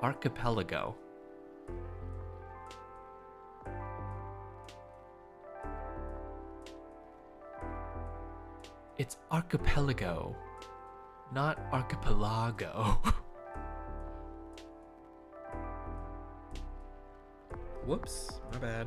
Speaker 1: Archipelago. It's archipelago, not archipelago. Whoops, my bad.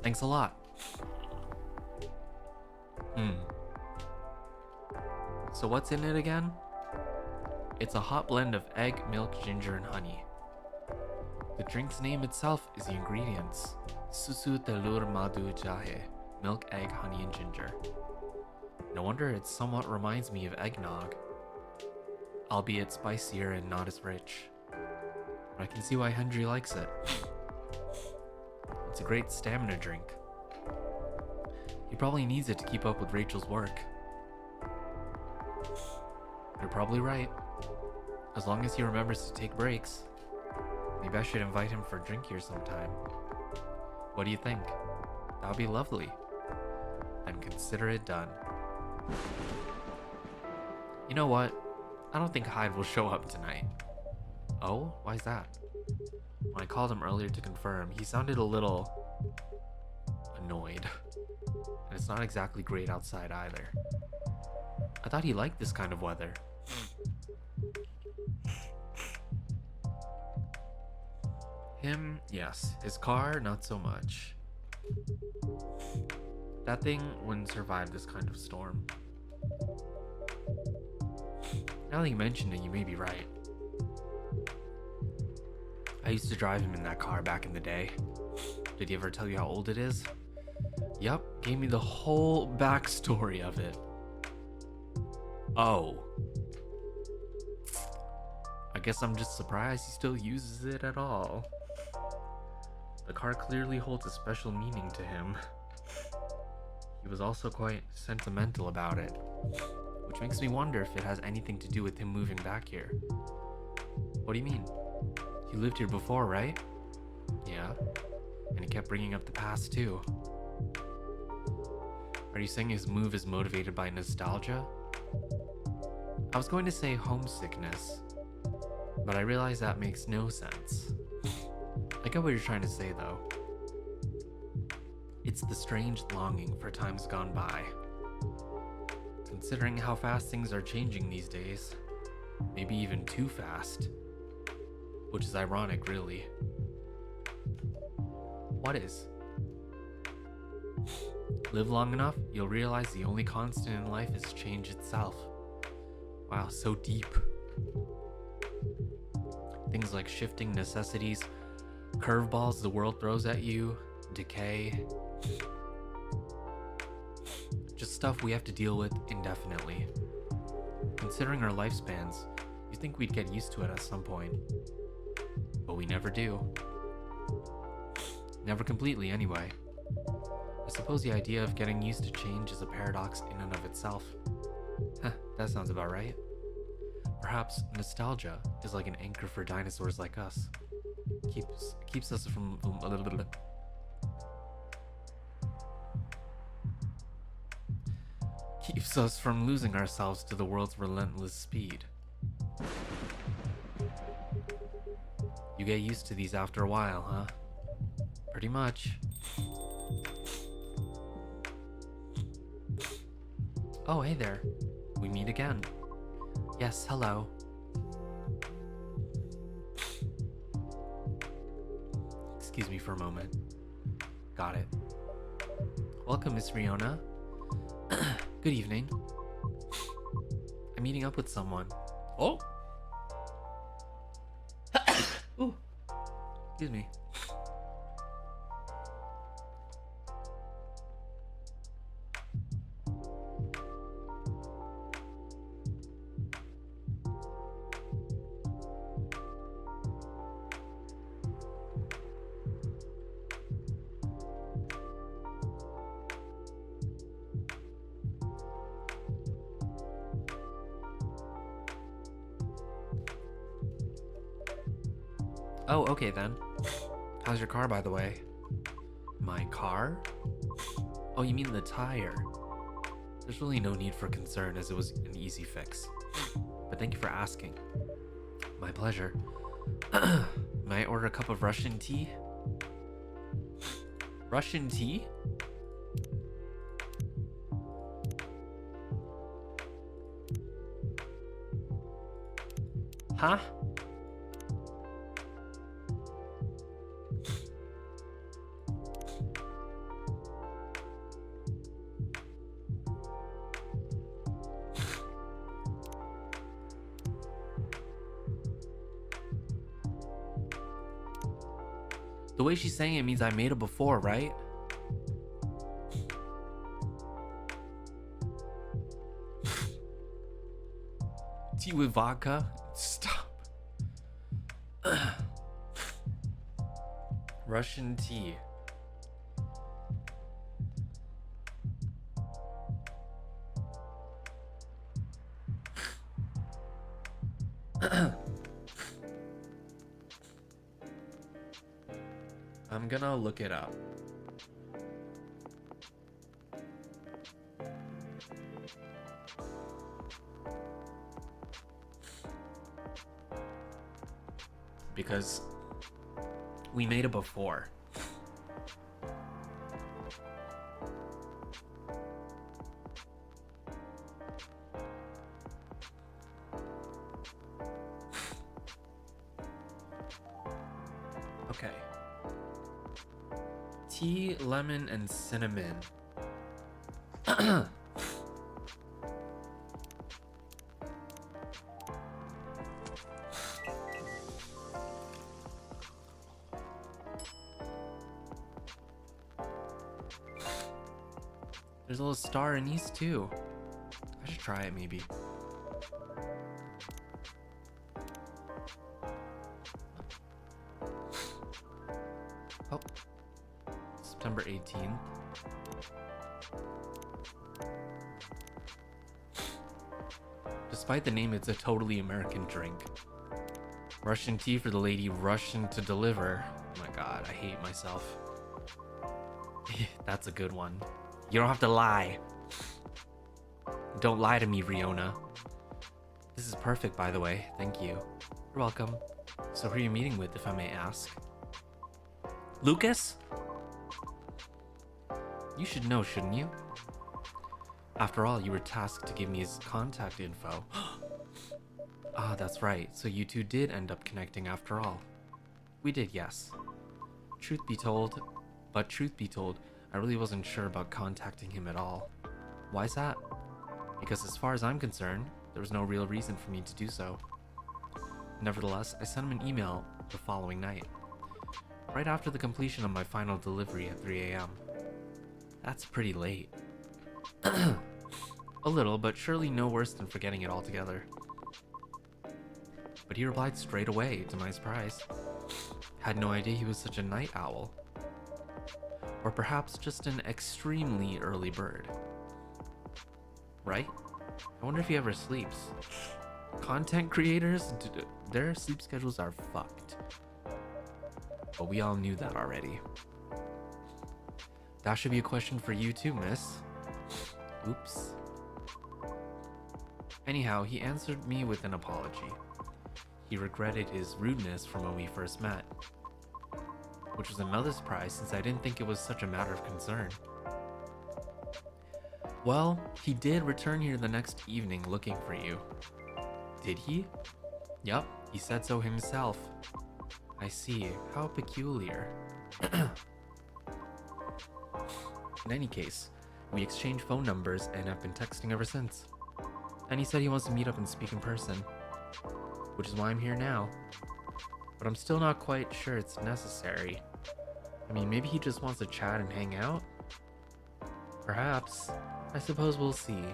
Speaker 1: Thanks a lot. So what's in it again? It's a hot blend of egg, milk, ginger, and honey. The drink's name itself is the ingredients. Susu, telur, madu, jahe. Milk, egg, honey, and ginger. No wonder it somewhat reminds me of eggnog. Albeit spicier and not as rich. But I can see why Hendry likes it. It's a great stamina drink. He probably needs it to keep up with Rachel's work. You're probably right. As long as he remembers to take breaks. Maybe I should invite him for a drink here sometime. What do you think? That would be lovely. Then consider it done. You know what? I don't think Hyde will show up tonight. Oh? Why is that? When I called him earlier to confirm, he sounded a little annoyed. And it's not exactly great outside either. I thought he liked this kind of weather. Him, yes. His car, not so much. That thing wouldn't survive this kind of storm. Now that you mention it, you may be right. I used to drive him in that car back in the day. Did he ever tell you how old it is? Yup, gave me the whole backstory of it. Oh. I guess I'm just surprised he still uses it at all. The car clearly holds a special meaning to him. He was also quite sentimental about it, which makes me wonder if it has anything to do with him moving back here. What do you mean? You lived here before, right? Yeah, and he kept bringing up the past too. Are you saying his move is motivated by nostalgia? I was going to say homesickness, but I realize that makes no sense. I get what you're trying to say though. It's the strange longing for times gone by. Considering how fast things are changing these days, maybe even too fast. Which is ironic, really. What is? Live long enough, you'll realize the only constant in life is change itself. Wow, so deep. Things like shifting necessities, curveballs the world throws at you, decay. Just stuff we have to deal with indefinitely. Considering our lifespans, you'd think we'd get used to it at some point. But we never do. Never completely, anyway. I suppose the idea of getting used to change is a paradox in and of itself. Huh, that sounds about right. Perhaps nostalgia is like an anchor for dinosaurs like us. Keeps us from keeps us from losing ourselves to the world's relentless speed. You get used to these after a while, huh? Pretty much. Oh, hey there. We meet again. Yes, hello. Excuse me for a moment. Got it. Welcome, Miss Riona. Good evening. I'm meeting up with someone. Oh! Ooh. Excuse me. Oh, okay then. How's your car, by the way? My car? Oh, you mean the tire? There's really no need for concern as it was an easy fix. But thank you for asking. My pleasure. May I order a cup of Russian tea? Russian tea? Huh? The way she's saying it means I made it before, right? Tea with vodka? Stop. Russian tea. I'm gonna look it up. Because we made it before. Okay. Tea, lemon, and cinnamon. There's a little star anise too. I should try it maybe. Oh, September 18th. Despite the name, it's a totally American drink. Russian tea for the lady Russian to deliver. Oh my god, I hate myself. That's a good one. You don't have to lie. Don't lie to me, Riona. This is perfect, by the way. Thank you. You're welcome. So who are you meeting with, if I may ask? Lucas? You should know, shouldn't you? After all, you were tasked to give me his contact info. Ah, that's right. So you two did end up connecting after all. We did, yes. Truth be told, I really wasn't sure about contacting him at all. Why's that? Because as far as I'm concerned, there was no real reason for me to do so. Nevertheless, I sent him an email the following night, right after the completion of my final delivery at 3 a.m. That's pretty late. A little, but surely no worse than forgetting it altogether. But he replied straight away, to my surprise. Had no idea he was such a night owl. Or perhaps just an extremely early bird. Right? I wonder if he ever sleeps. Content creators, their sleep schedules are fucked. But we all knew that already. That should be a question for you too, miss. Oops. Anyhow, he answered me with an apology. He regretted his rudeness from when we first met. Which was another surprise since I didn't think it was such a matter of concern. Well, he did return here the next evening looking for you. Did he? Yup, he said so himself. I see. How peculiar. In any case, we exchanged phone numbers and have been texting ever since. And he said he wants to meet up and speak in person. Which is why I'm here now. But I'm still not quite sure it's necessary. I mean, maybe he just wants to chat and hang out? Perhaps. I suppose we'll see.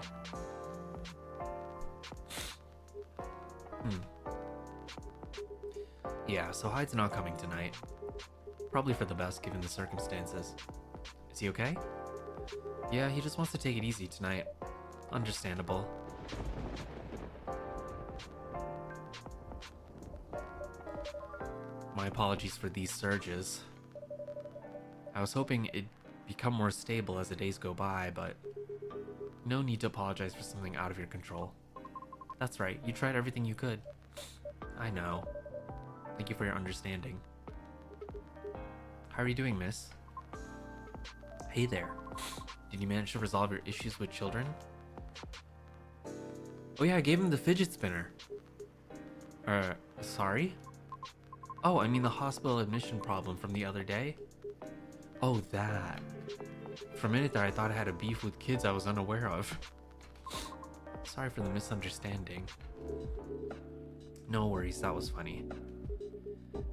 Speaker 1: Yeah, so Hyde's not coming tonight. Probably for the best given the circumstances. Is he okay? Yeah, he just wants to take it easy tonight. Understandable. My apologies for these surges. I was hoping it'd become more stable as the days go by, but no need to apologize for something out of your control. That's right, you tried everything you could. I know. Thank you for your understanding. How are you doing, miss? Hey there. Did you manage to resolve your issues with children? Oh yeah, I gave him the fidget spinner. Sorry? Oh, I mean the hospital admission problem from the other day? Oh, that. For a minute there, I thought I had a beef with kids I was unaware of. Sorry for the misunderstanding. No worries, that was funny.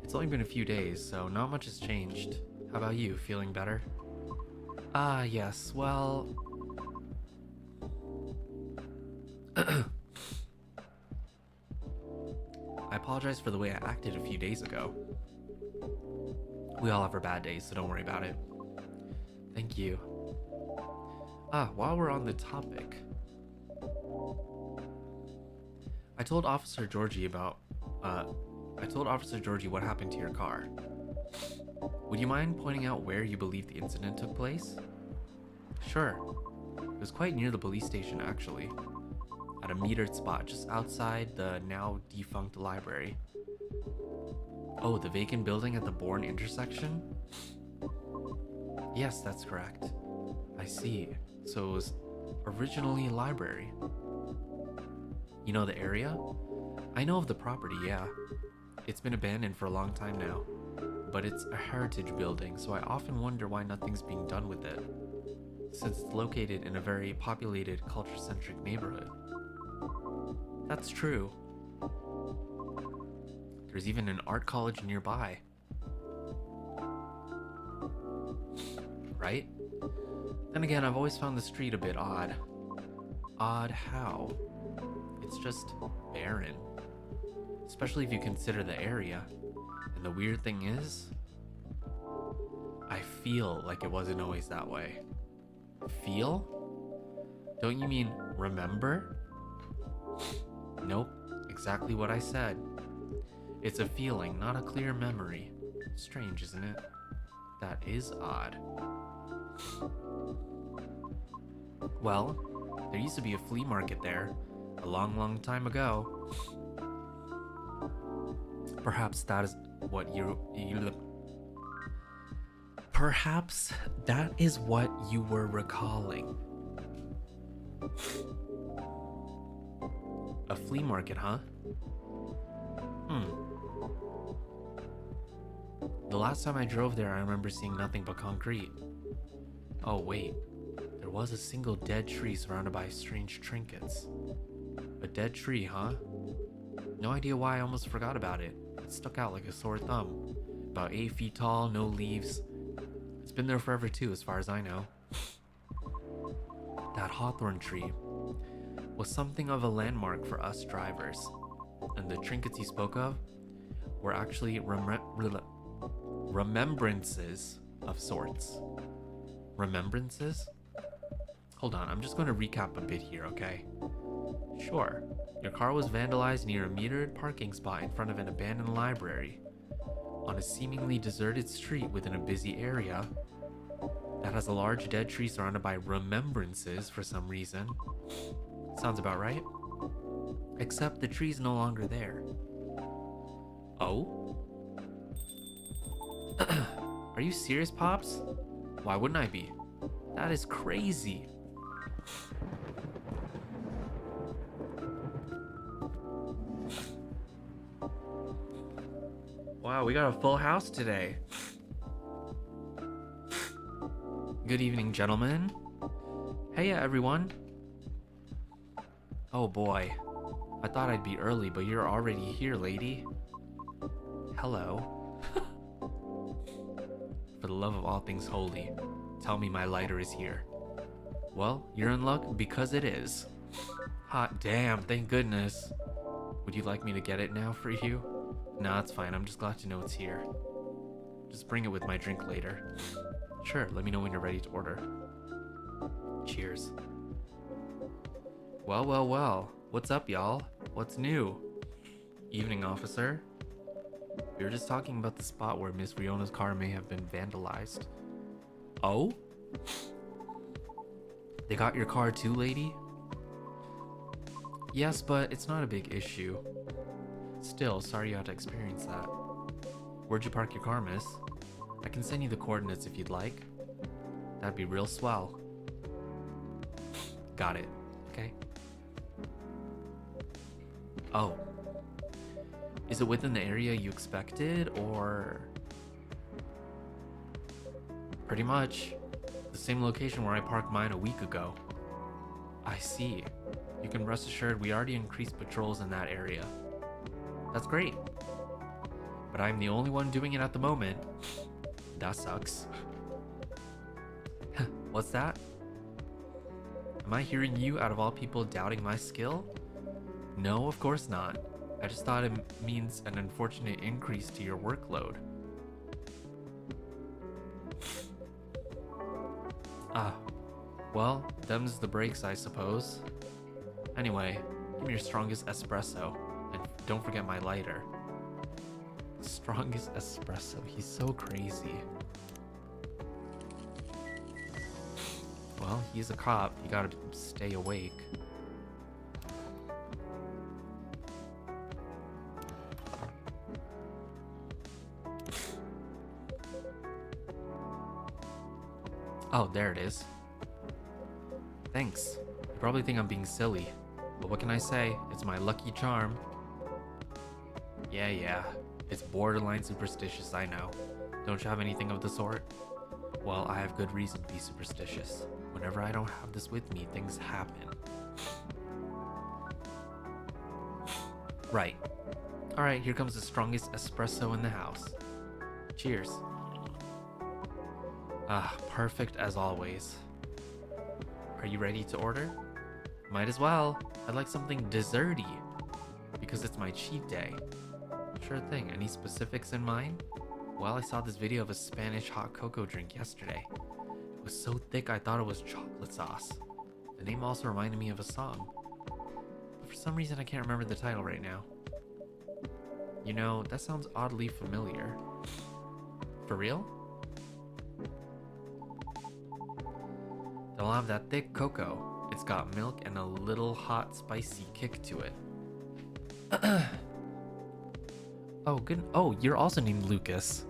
Speaker 1: It's only been a few days, so not much has changed. How about you, feeling better? Ah, yes, well... I apologize for the way I acted a few days ago. We all have our bad days, so don't worry about it. Thank you. Ah, while we're on the topic, I told Officer Georgie what happened to your car. Would you mind pointing out where you believe the incident took place? Sure. It was quite near the police station, actually. At a metered spot just outside the now defunct library. Oh, the vacant building at the Bourne intersection? Yes, that's correct. I see. So it was originally a library. You know the area? I know of the property, yeah. It's been abandoned for a long time now. But it's a heritage building, so I often wonder why nothing's being done with it, since it's located in a very populated, culture-centric neighborhood. That's true. There's even an art college nearby. Right? Then again, I've always found the street a bit odd. Odd how? It's just barren. Especially if you consider the area. And the weird thing is, I feel like it wasn't always that way. Feel? Don't you mean remember? Nope, exactly what I said. It's a feeling, not a clear memory. Strange, isn't it? That is odd. Well, there used to be a flea market there, a long, long time ago. Perhaps that is what Perhaps that is what you were recalling. A flea market, huh? The last time I drove there, I remember seeing nothing but concrete. Oh wait, there was a single dead tree surrounded by strange trinkets. A dead tree, huh? No idea why I almost forgot about it. It stuck out like a sore thumb. About 8 feet tall, no leaves. It's been there forever too, as far as I know. That hawthorn tree was something of a landmark for us drivers. And the trinkets he spoke of were actually remembrances of sorts. Remembrances? Hold on, I'm just going to recap a bit here, okay? Sure, your car was vandalized near a metered parking spot in front of an abandoned library on a seemingly deserted street within a busy area that has a large dead tree surrounded by remembrances for some reason. Sounds about right. Except the tree's no longer there. Oh? Are you serious, Pops? Why wouldn't I be? That is crazy. Wow, we got a full house today. Good evening, gentlemen. Hey, everyone. Oh boy. I thought I'd be early, but you're already here, lady. Hello. For the love of all things holy, tell me my lighter is here. Well, you're in luck because it is. Hot damn, thank goodness. Would you like me to get it now for you? Nah, it's fine. I'm just glad to know it's here. Just bring it with my drink later. Sure, let me know when you're ready to order. Cheers. Well, well, well. What's up, y'all? What's new? Evening, officer. We were just talking about the spot where Miss Riona's car may have been vandalized. Oh? They got your car too, lady? Yes, but it's not a big issue. Still, sorry you had to experience that. Where'd you park your car, miss? I can send you the coordinates if you'd like. That'd be real swell. Got it. Okay. Oh. Is it within the area you expected, or... Pretty much. The same location where I parked mine a week ago. I see. You can rest assured we already increased patrols in that area. That's great. But I'm the only one doing it at the moment. That sucks. What's that? Am I hearing you, out of all people, doubting my skill? No, of course not. I just thought it means an unfortunate increase to your workload. Ah, well, them's the breaks, I suppose. Anyway, give me your strongest espresso, and don't forget my lighter. Strongest espresso. He's so crazy. Well, he's a cop. You gotta stay awake. Oh, there it is. Thanks. You probably think I'm being silly, but what can I say? It's my lucky charm. Yeah. It's borderline superstitious, I know. Don't you have anything of the sort? Well, I have good reason to be superstitious. Whenever I don't have this with me, things happen. Right. Alright, here comes the strongest espresso in the house. Cheers. Ah, perfect as always. Are you ready to order? Might as well. I'd like something desserty, because it's my cheat day. Sure thing. Any specifics in mind? Well, I saw this video of a Spanish hot cocoa drink yesterday. It was so thick I thought it was chocolate sauce. The name also reminded me of a song, but for some reason I can't remember the title right now. You know, that sounds oddly familiar. For real? They'll have that thick cocoa. It's got milk and a little hot spicy kick to it. Oh, good. Oh, you're also named Lucas.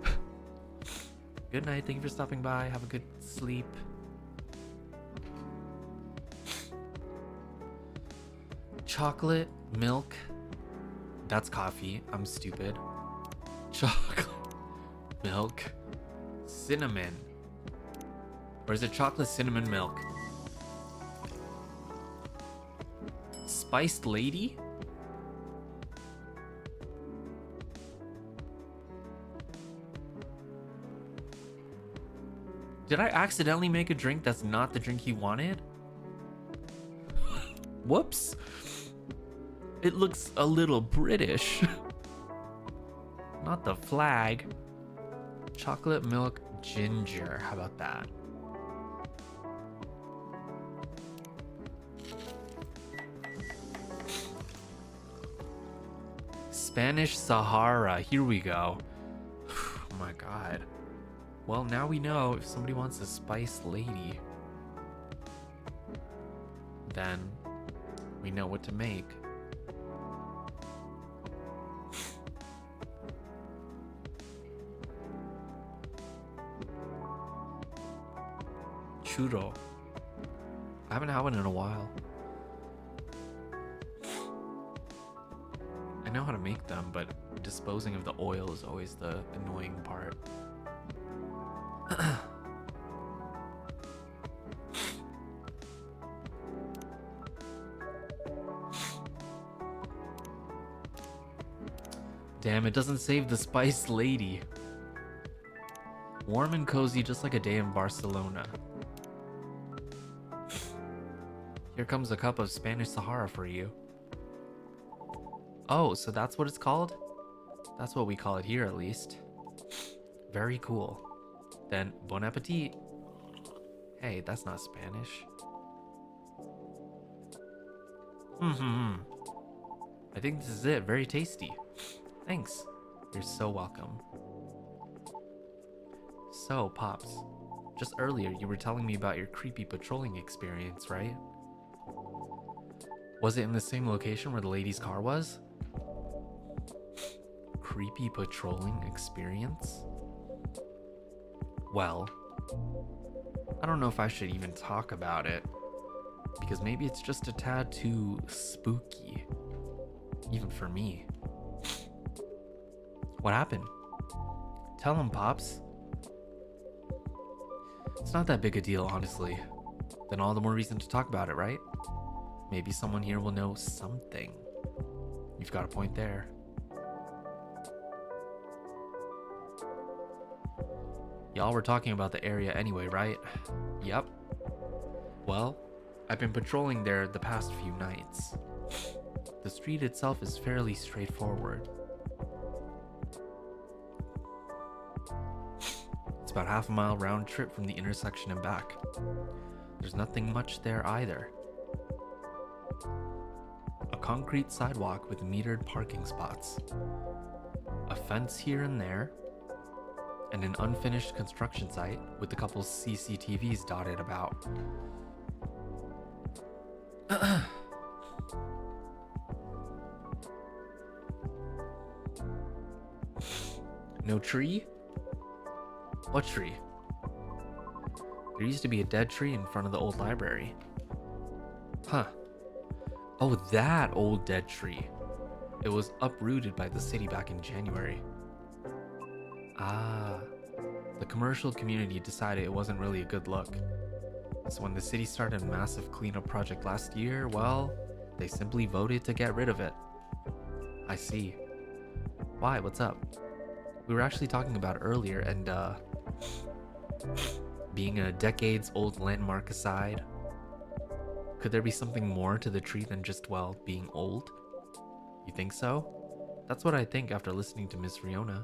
Speaker 1: Good night. Thank you for stopping by. Have a good sleep. Chocolate, milk. That's coffee. I'm stupid. Chocolate, milk, cinnamon. Or is it chocolate, cinnamon, milk? Spiced lady? Did I accidentally make a drink that's not the drink he wanted? Whoops. It looks a little British. Not the flag. Chocolate milk ginger. How about that? Spanish Sahara. Here we go. Oh my god. Well, now we know if somebody wants a spiced lady, then we know what to make. Churro. I haven't had one in a while. I know how to make them, but disposing of the oil is always the annoying part. Damn, it doesn't save the spiced lady. Warm and cozy, just like a day in Barcelona. Here comes a cup of Spanish Sahara for you. Oh, so that's what it's called? That's what we call it here, at least. Very cool. Then, bon appetit. Hey, that's not Spanish. I think this is it. Very tasty. Thanks. You're so welcome. So, Pops, just earlier you were telling me about your creepy patrolling experience, right? Was it in the same location where the lady's car was? Creepy patrolling experience? Well, I don't know if I should even talk about it, because maybe it's just a tad too spooky, even for me. What happened? Tell him, Pops. It's not that big a deal, honestly. Then all the more reason to talk about it, right? Maybe someone here will know something. You've got a point there. Y'all were talking about the area anyway, right? Yep. Well, I've been patrolling there the past few nights. The street itself is fairly straightforward. It's about half a mile round trip from the intersection and back. There's nothing much there either. A concrete sidewalk with metered parking spots. A fence here and there, and an unfinished construction site with a couple CCTVs dotted about. No tree? What tree? There used to be a dead tree in front of the old library. Huh. Oh, that old dead tree. It was uprooted by the city back in January. Ah. The commercial community decided it wasn't really a good look. So when the city started a massive cleanup project last year, well, they simply voted to get rid of it. I see. Why? What's up? We were actually talking about it earlier, and being a decades-old landmark aside, could there be something more to the tree than just, well, being old? You think so? That's what I think after listening to Miss Riona.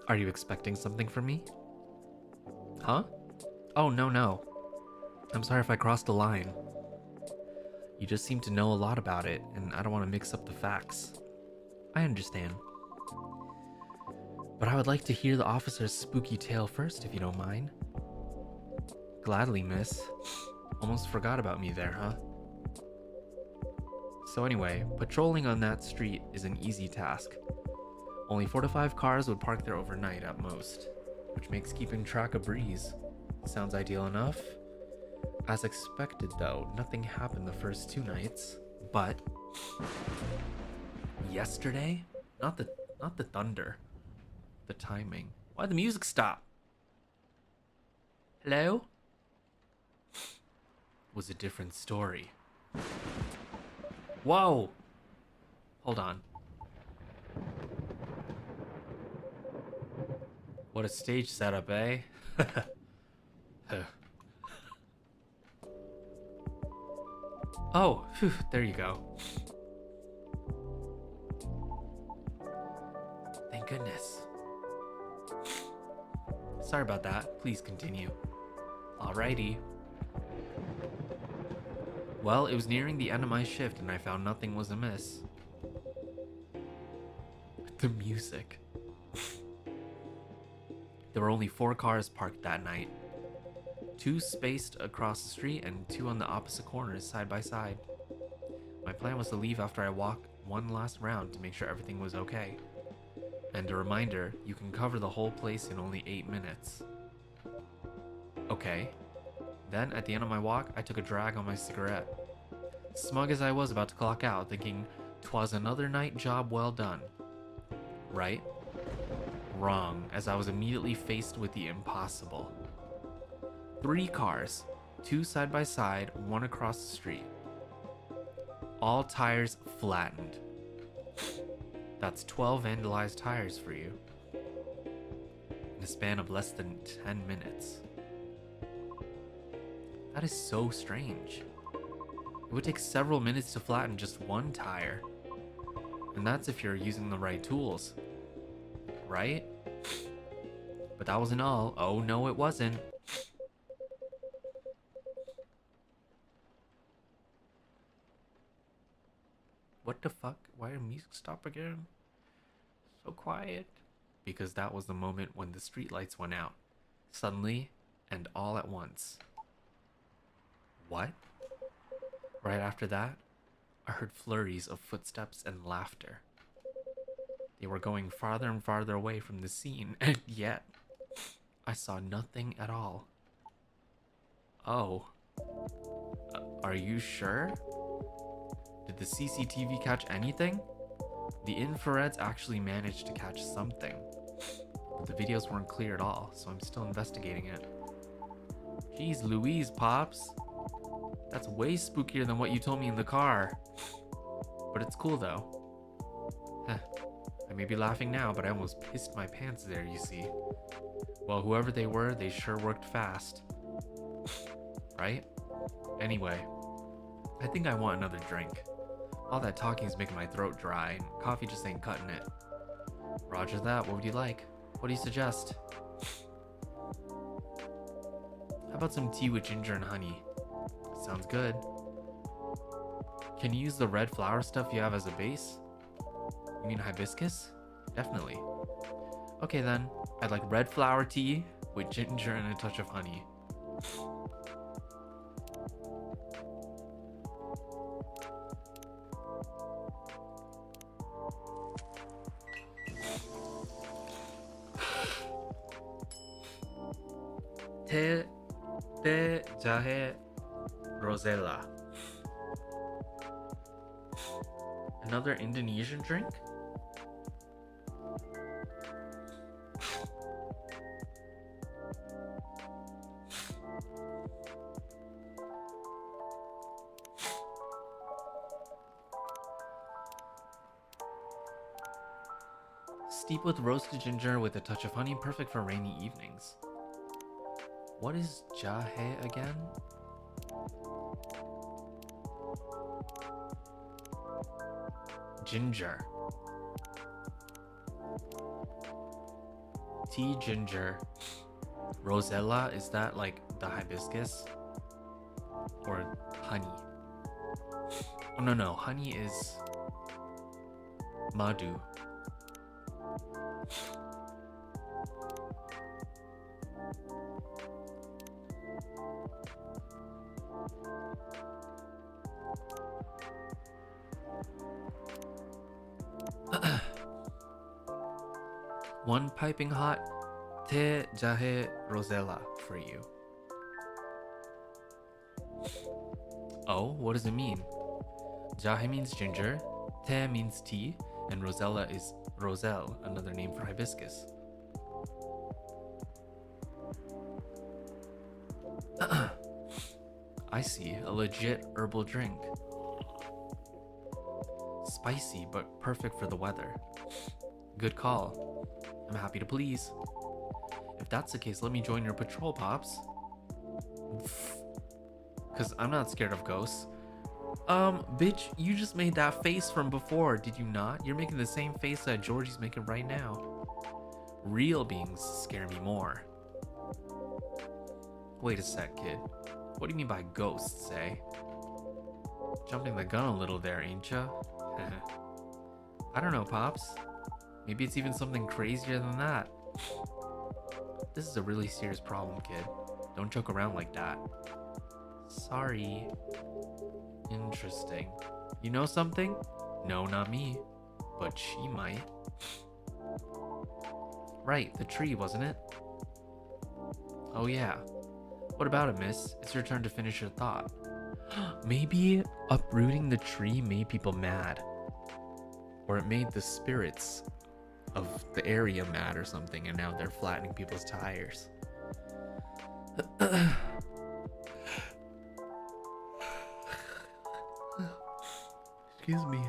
Speaker 1: Are you expecting something from me? Huh? Oh, no. I'm sorry if I crossed the line. You just seem to know a lot about it, and I don't want to mix up the facts. I understand. But I would like to hear the officer's spooky tale first, if you don't mind. Gladly, miss. Almost forgot about me there, huh? So anyway, patrolling on that street is an easy task. Only 4 to 5 cars would park there overnight at most, which makes keeping track a breeze. Sounds ideal enough. As expected though, nothing happened the first 2 nights, but yesterday, not the thunder, the timing. Why'd the music stop? Hello? Was a different story. Whoa! Hold on. What a stage setup, eh? Oh, phew, there you go. Thank goodness. Sorry about that. Please continue. Alrighty. Well, it was nearing the end of my shift and I found nothing was amiss. The music. There were only 4 cars parked that night. 2 spaced across the street and 2 on the opposite corners side by side. My plan was to leave after I walked one last round to make sure everything was okay. And a reminder, you can cover the whole place in only 8 minutes. Okay. Then, at the end of my walk, I took a drag on my cigarette. Smug as I was about to clock out, thinking 'twas another night job well done. Right? Wrong, as I was immediately faced with the impossible. 3 cars, 2 side by side, 1 across the street. All tires flattened. That's 12 vandalized tires for you. In a span of less than 10 minutes. That is so strange. It would take several minutes to flatten just 1 tire. And that's if you're using the right tools. Right? But that wasn't all. Oh no, it wasn't. What the fuck? Why did music stop again? So quiet. Because that was the moment when the streetlights went out. Suddenly, and all at once. What? Right after that, I heard flurries of footsteps and laughter. They were going farther and farther away from the scene, and yet, I saw nothing at all. Oh. Are you sure? Did the CCTV catch anything? The infrareds actually managed to catch something. But the videos weren't clear at all, so I'm still investigating it. Jeez Louise, Pops. That's way spookier than what you told me in the car. But it's cool though. I may be laughing now, but I almost pissed my pants there, you see. Well, whoever they were, they sure worked fast. Right? Anyway, I think I want another drink. All that talking is making my throat dry, and coffee just ain't cutting it. Roger that, what would you like? What do you suggest? How about some tea with ginger and honey? Sounds good. Can you use the red flower stuff you have as a base? You mean hibiscus? Definitely. Okay then, I'd like red flower tea with ginger and a touch of honey. Deja Rosella. Another Indonesian drink? Steep with roasted ginger with a touch of honey, perfect for rainy evenings. What is jahe again? Ginger. Tea ginger. Rosella, is that like the hibiscus? Or honey? Oh no, honey is madu. One piping hot te jahe rosella for you. Oh, what does it mean? Jahe means ginger, te means tea, and rosella is roselle, another name for hibiscus. I see, a legit herbal drink. Spicy, but perfect for the weather. Good call. I'm happy to please. If that's the case, let me join your patrol, Pops. Cause I'm not scared of ghosts. Bitch, you just made that face from before, did you not? You're making the same face that Georgie's making right now. Real beings scare me more. Wait a sec, kid. What do you mean by ghosts, eh? Jumping the gun a little there, ain't ya? I don't know, Pops. Maybe it's even something crazier than that. This is a really serious problem, kid. Don't joke around like that. Sorry. Interesting. You know something? No, not me. But she might. Right, the tree, wasn't it? Oh yeah. What about it, miss? It's your turn to finish your thought. Maybe uprooting the tree made people mad. Or it made the spirits of the area mad or something, and now they're flattening people's tires. Excuse me.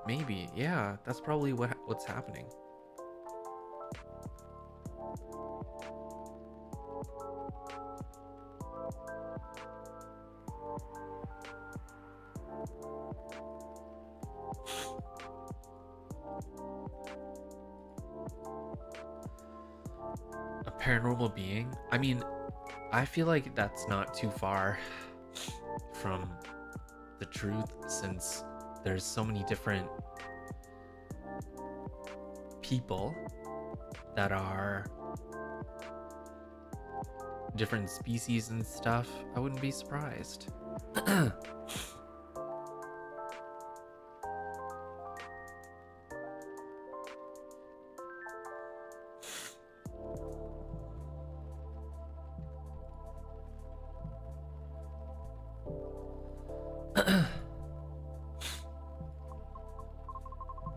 Speaker 1: Maybe, yeah, that's probably what's happening. A paranormal being? I mean, I feel like that's not too far from the truth, since there's so many different people that are different species and stuff. I wouldn't be surprised.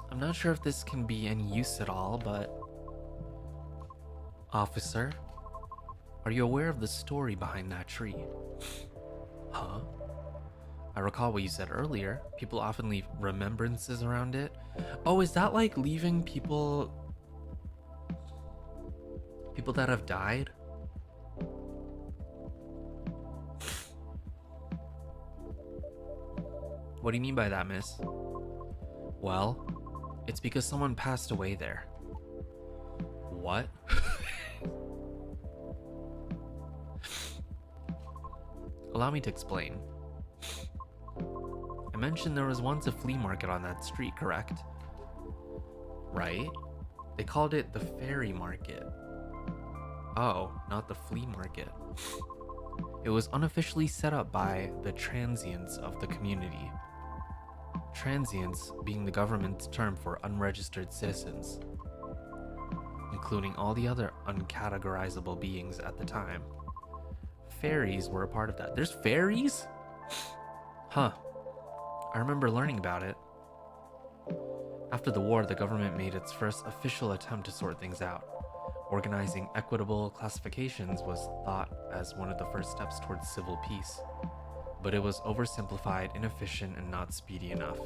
Speaker 1: I'm not sure if this can be any use at all, but... Officer, are you aware of the story behind that tree? Huh? I recall what you said earlier. People often leave remembrances around it. Oh, is that like leaving people that have died? What do you mean by that, miss? Well, it's because someone passed away there. What? Allow me to explain. I mentioned there was once a flea market on that street, correct? Right? They called it the fairy market. Oh, not the flea market. It was unofficially set up by the transients of the community. Transients being the government's term for unregistered citizens, including all the other uncategorizable beings at the time. Fairies were a part of that. There's fairies? Huh. I remember learning about it. After the war, the government made its first official attempt to sort things out. Organizing equitable classifications was thought as one of the first steps towards civil peace, but it was oversimplified, inefficient, and not speedy enough.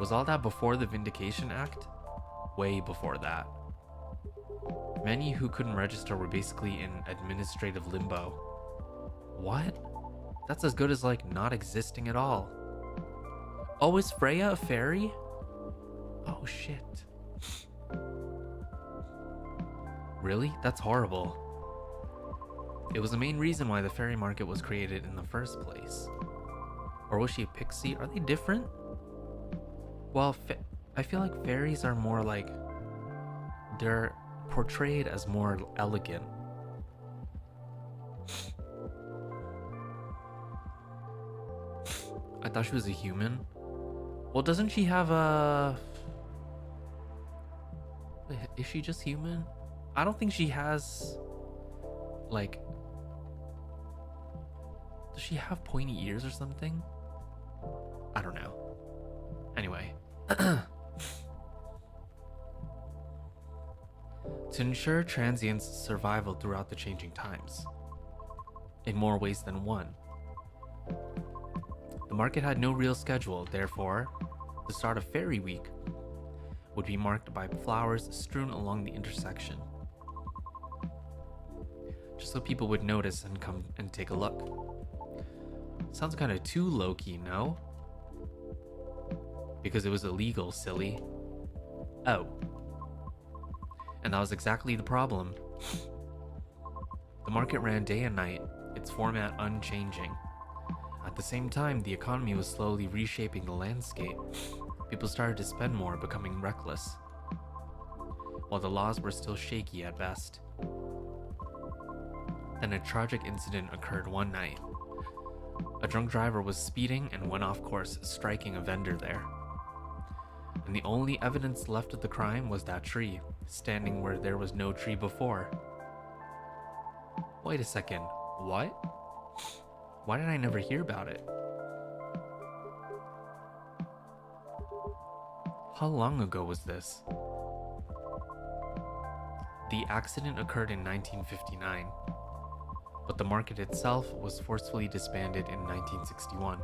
Speaker 1: Was all that before the Vindication Act? Way before that. Many who couldn't register were basically in administrative limbo. What? That's as good as like not existing at all. Oh, is Freya a fairy? Oh shit. Really? That's horrible. It was the main reason why the fairy market was created in the first place. Or was she a pixie? Are they different? Well, I feel like fairies are more like... they're portrayed as more elegant. I thought she was a human. Well, doesn't she have a... Is she just human? I don't think she has... like... does she have pointy ears or something? I don't know. Anyway. To ensure transients' survival throughout the changing times, in more ways than one. The market had no real schedule, therefore, the start of Fairy Week would be marked by flowers strewn along the intersection, just so people would notice and come and take a look. Sounds kind of too low-key, no? Because it was illegal, silly. Oh. And that was exactly the problem. The market ran day and night, its format unchanging. At the same time, the economy was slowly reshaping the landscape. People started to spend more, becoming reckless, while the laws were still shaky at best. Then a tragic incident occurred one night. A drunk driver was speeding and went off course, striking a vendor there. And the only evidence left of the crime was that tree, standing where there was no tree before. Wait a second, what? Why did I never hear about it? How long ago was this? The accident occurred in 1959, but the market itself was forcefully disbanded in 1961.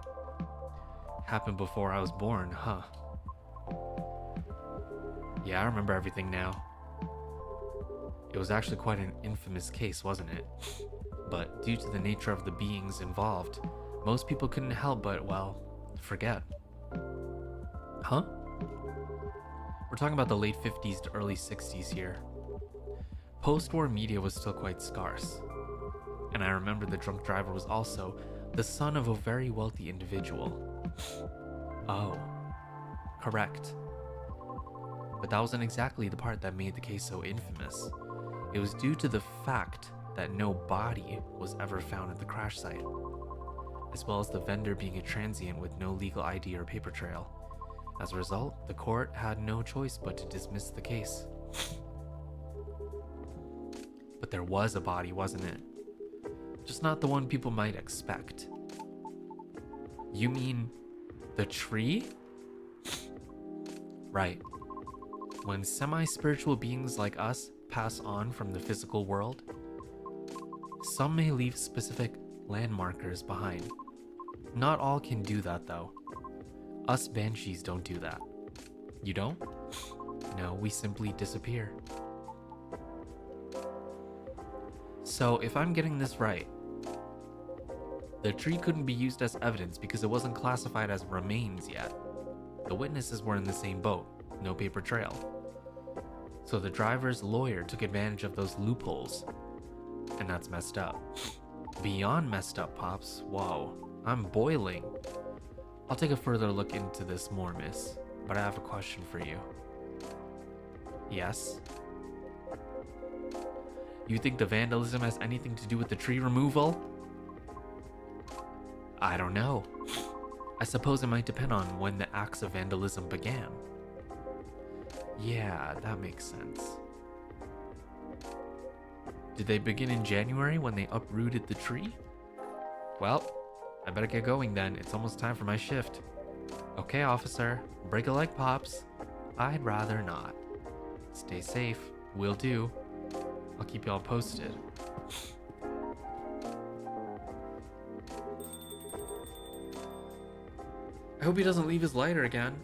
Speaker 1: Happened before I was born, huh? Yeah, I remember everything now. It was actually quite an infamous case, wasn't it? But due to the nature of the beings involved, most people couldn't help but, well, forget. Huh? We're talking about the late 50s to early 60s here. Post-war media was still quite scarce. And I remember the drunk driver was also the son of a very wealthy individual. Oh, correct. But that wasn't exactly the part that made the case so infamous. It was due to the fact that no body was ever found at the crash site, as well as the vendor being a transient with no legal ID or paper trail. As a result, the court had no choice but to dismiss the case. But there was a body, wasn't it? Just not the one people might expect. You mean the tree? Right. When semi-spiritual beings like us pass on from the physical world, some may leave specific landmarkers behind. Not all can do that though. Us banshees don't do that. You don't? No, we simply disappear. So if I'm getting this right, the tree couldn't be used as evidence because it wasn't classified as remains yet. The witnesses were in the same boat, no paper trail. So the driver's lawyer took advantage of those loopholes, and that's messed up. Beyond messed up, Pops. Whoa, I'm boiling. I'll take a further look into this more, miss. But I have a question for you. Yes? You think the vandalism has anything to do with the tree removal? I don't know. I suppose it might depend on when the acts of vandalism began. Yeah, that makes sense. Did they begin in January when they uprooted the tree? Well, I better get going then. It's almost time for my shift. Okay, officer. Break a leg, Pops. I'd rather not. Stay safe. Will do. I'll keep y'all posted. I hope he doesn't leave his lighter again.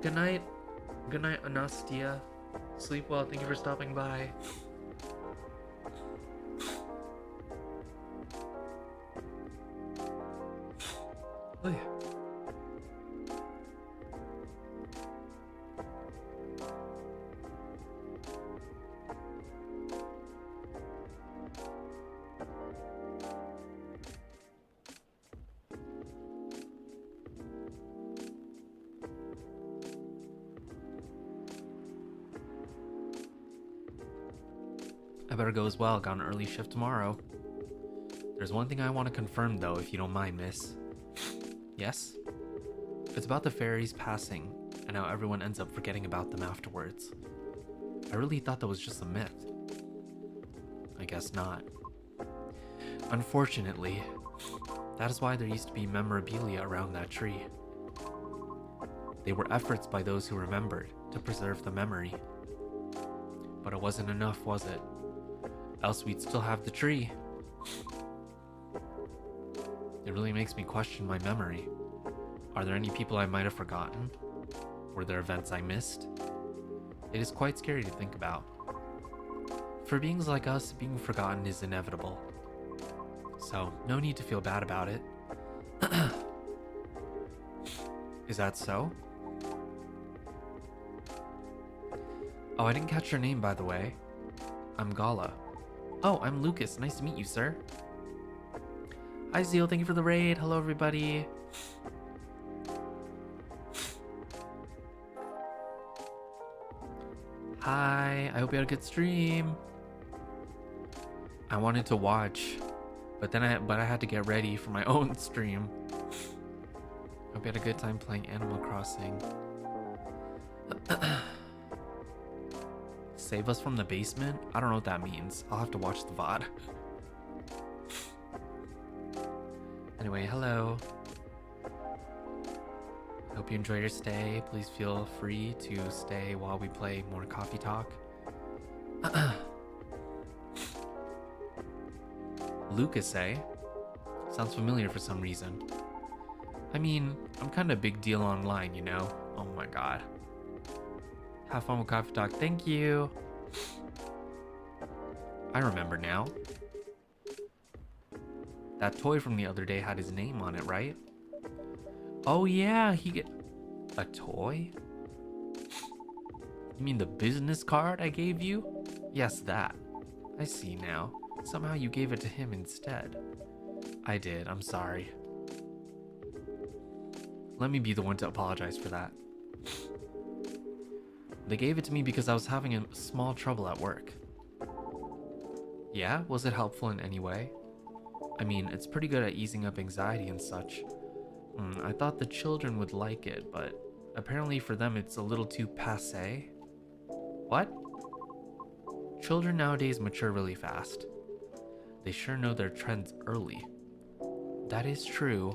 Speaker 1: Good night. Good night, Anastia. Sleep well. Thank you for stopping by. Oh, yeah. I better go as well. Got an early shift tomorrow. There's one thing I want to confirm though, if you don't mind, miss. Yes? It's about the fairies passing and how everyone ends up forgetting about them afterwards. I really thought that was just a myth. I guess not. Unfortunately, that is why there used to be memorabilia around that tree. They were efforts by those who remembered to preserve the memory. But it wasn't enough, was it? Else we'd still have the tree. It really makes me question my memory. Are there any people I might have forgotten? Were there events I missed? It is quite scary to think about. For beings like us, being forgotten is inevitable. So, no need to feel bad about it. Is that so? Oh, I didn't catch your name, by the way. I'm Gala. Oh, I'm Lucas. Nice to meet you, sir. Hi, Zeal. Thank you for the raid. Hello, everybody. Hi. I hope you had a good stream. I wanted to watch, but I had to get ready for my own stream. Hope you had a good time playing Animal Crossing. Save us from the basement? I don't know what that means. I'll have to watch the VOD. Anyway, hello. Hope you enjoy your stay. Please feel free to stay while we play more coffee talk. Lucas, eh? Sounds familiar for some reason. I mean, I'm kind of a big deal online, you know? Oh my god. Have fun with coffee talk. Thank you. I remember now. That toy from the other day had his name on it, right? Oh yeah, he get a toy? You mean the business card I gave you? Yes, that. I see now. Somehow you gave it to him instead. I did. I'm sorry. Let me be the one to apologize for that. They gave it to me because I was having a small trouble at work. Yeah? Was it helpful in any way? I mean, it's pretty good at easing up anxiety and such. I thought the children would like it, but apparently for them it's a little too passé. What? Children nowadays mature really fast. They sure know their trends early. That is true.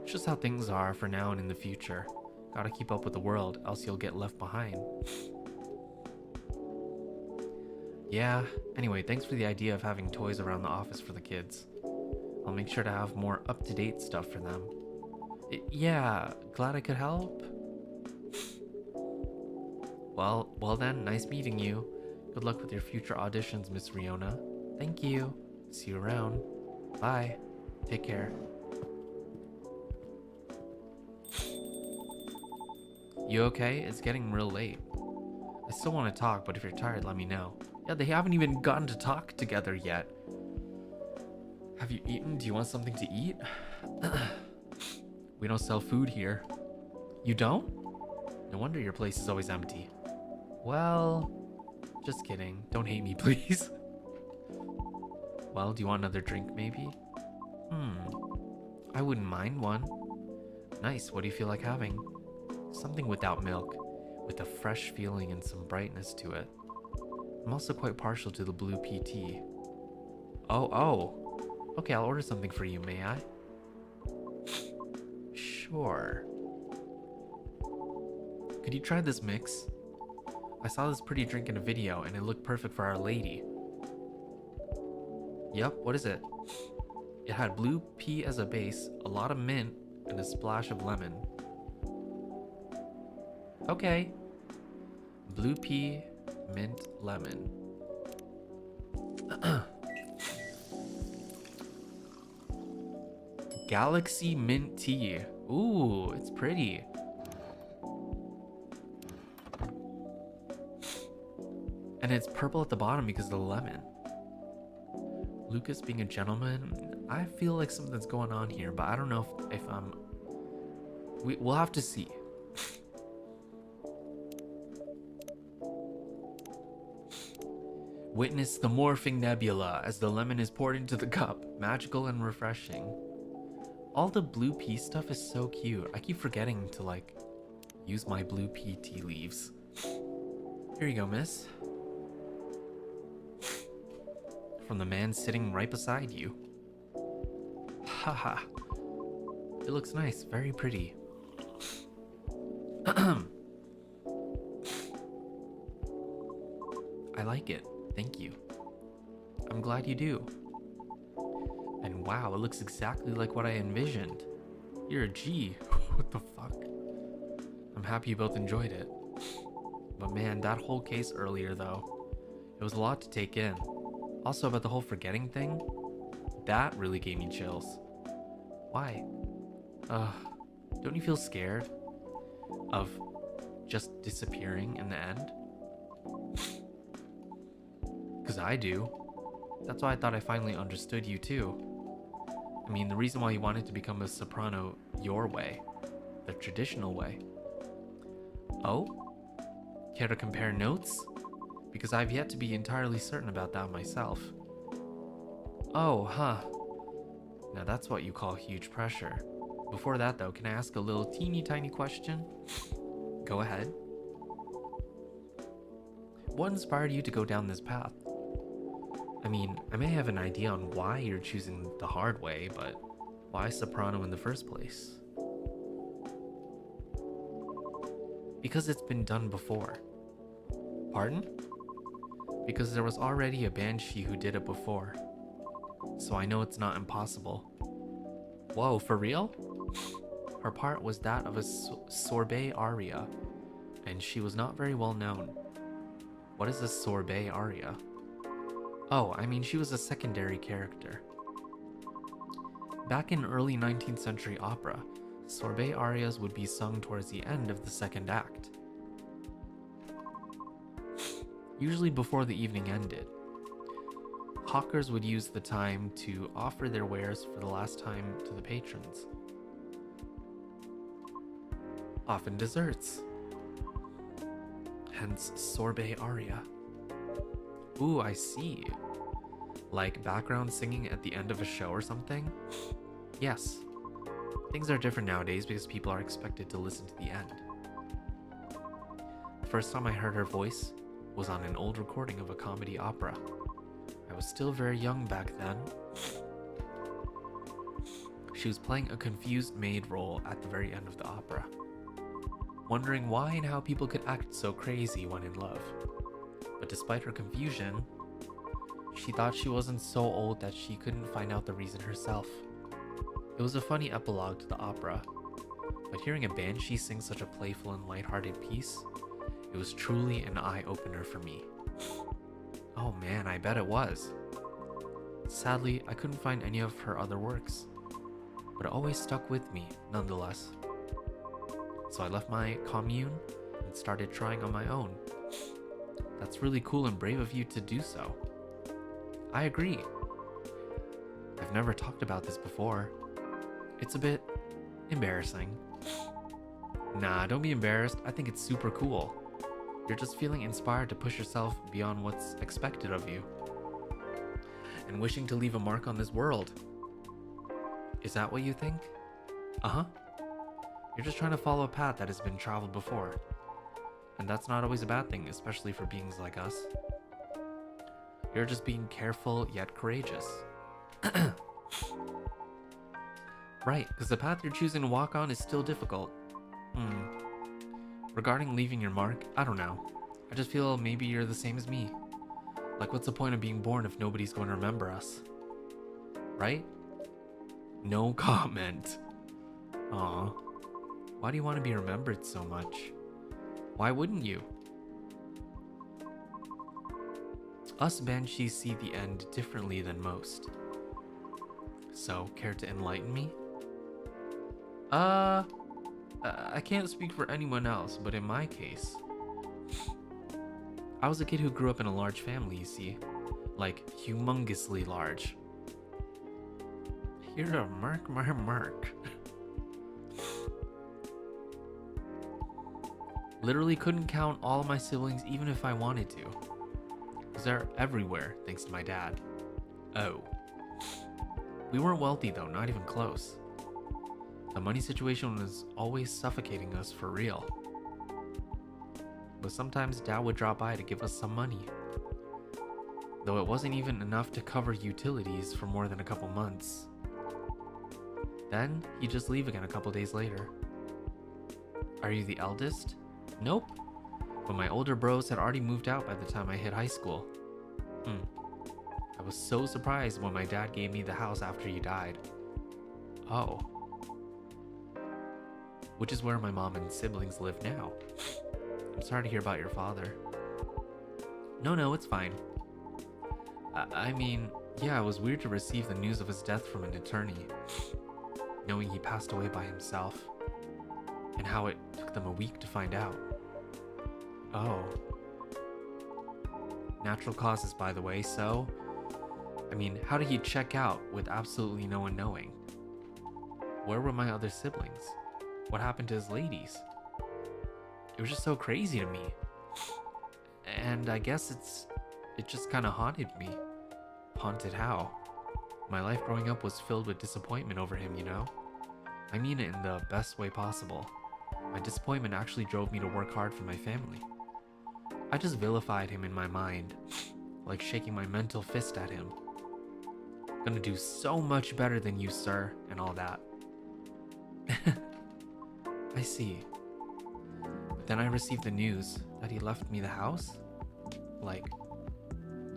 Speaker 1: It's just how things are for now and in the future. Gotta keep up with the world, else you'll get left behind. Yeah, anyway, thanks for the idea of having toys around the office for the kids. I'll make sure to have more up-to-date stuff for them. Yeah, glad I could help. Well then, nice meeting you. Good luck with your future auditions, Miss Riona. Thank you. See you around. Bye. Take care. You okay? It's getting real late. I still want to talk, but if you're tired, let me know. Yeah, they haven't even gotten to talk together yet. Have you eaten? Do you want something to eat? We don't sell food here. You don't? No wonder your place is always empty. Well, just kidding. Don't hate me, please. Well, do you want another drink, maybe? I wouldn't mind one. Nice, what do you feel like having? Something without milk, with a fresh feeling and some brightness to it. I'm also quite partial to the blue pea tea. Oh. Okay, I'll order something for you, may I? Sure. Could you try this mix? I saw this pretty drink in a video and it looked perfect for Our Lady. Yep, what is it? It had blue pea as a base, a lot of mint, and a splash of lemon. Okay. Blue pea, mint, lemon. Galaxy mint tea. Ooh, it's pretty. And it's purple at the bottom because of the lemon. Lucas being a gentleman, I feel like something's going on here, but I don't know if I'm... We'll have to see. Witness the morphing nebula as the lemon is poured into the cup. Magical and refreshing. All the blue pea stuff is so cute. I keep forgetting to like use my blue pea tea leaves. Here you go, miss. From the man sitting right beside you. Haha. It looks nice, very pretty. I like it, thank you. I'm glad you do. And wow, it looks exactly like what I envisioned. You're a G. What the fuck? I'm happy you both enjoyed it. But man, that whole case earlier though, it was a lot to take in. Also about the whole forgetting thing, that really gave me chills. Why? Don't you feel scared of just disappearing in the end? Because I do. That's why I thought I finally understood you too. I mean, the reason why you wanted to become a soprano your way, the traditional way. Oh? Care to compare notes? Because I've yet to be entirely certain about that myself. Oh, huh. Now that's what you call huge pressure. Before that though, can I ask a little teeny tiny question? Go ahead. What inspired you to go down this path? I mean, I may have an idea on why you're choosing the hard way, but why soprano in the first place? Because it's been done before. Pardon? Because there was already a banshee who did it before. So I know it's not impossible. Whoa, for real? Her part was that of a sorbet aria, and she was not very well known. What is a sorbet aria? Oh, I mean she was a secondary character. Back in early 19th century opera, sorbet arias would be sung towards the end of the second act. Usually before the evening ended. Hawkers would use the time to offer their wares for the last time to the patrons. Often desserts. Hence sorbet aria. Ooh, I see. Like background singing at the end of a show or something? Yes. Things are different nowadays because people are expected to listen to the end. The first time I heard her voice was on an old recording of a comedy opera. I was still very young back then. She was playing a confused maid role at the very end of the opera, wondering why and how people could act so crazy when in love. But despite her confusion, she thought she wasn't so old that she couldn't find out the reason herself. It was a funny epilogue to the opera, but hearing a banshee sing such a playful and lighthearted piece, it was truly an eye-opener for me. Oh man, I bet it was. Sadly, I couldn't find any of her other works, but it always stuck with me nonetheless. So I left my commune and started trying on my own. That's really cool and brave of you to do so. I agree. I've never talked about this before. It's a bit embarrassing. Nah, don't be embarrassed. I think it's super cool. You're just feeling inspired to push yourself beyond what's expected of you. And wishing to leave a mark on this world. Is that what you think? Uh-huh. You're just trying to follow a path that has been traveled before. And that's not always a bad thing, especially for beings like us. You're just being careful yet courageous. Right, because the path you're choosing to walk on is still difficult. Regarding leaving your mark, I don't know. I just feel maybe you're the same as me. Like, what's the point of being born if nobody's going to remember us? Right? No comment. Aw. Why do you want to be remembered so much? Why wouldn't you? Us banshees see the end differently than most. So, care to enlighten me? I can't speak for anyone else, but in my case, I was a kid who grew up in a large family, you see. Like, humongously large. Here to mark my mark. Literally couldn't count all of my siblings even if I wanted to. Because they're everywhere, thanks to my dad. Oh. We weren't wealthy though, not even close. The money situation was always suffocating us for real. But sometimes Dad would drop by to give us some money. Though it wasn't even enough to cover utilities for more than a couple months. Then, he'd just leave again a couple days later. Are you the eldest? Nope. But my older bros had already moved out by the time I hit high school. I was so surprised when my dad gave me the house after he died. Oh. Which is where my mom and siblings live now. I'm sorry to hear about your father. No, it's fine. I mean, yeah, it was weird to receive the news of his death from an attorney, knowing he passed away by himself, and how it took them a week to find out. Oh. Natural causes, by the way, so... I mean, how did he check out with absolutely no one knowing? Where were my other siblings? What happened to his ladies? It was just so crazy to me. And I guess it just kind of haunted me. Haunted how? My life growing up was filled with disappointment over him, you know? I mean it in the best way possible. My disappointment actually drove me to work hard for my family. I just vilified him in my mind, like shaking my mental fist at him. Gonna do so much better than you, sir, and all that. I see. But then I received the news that he left me the house. Like,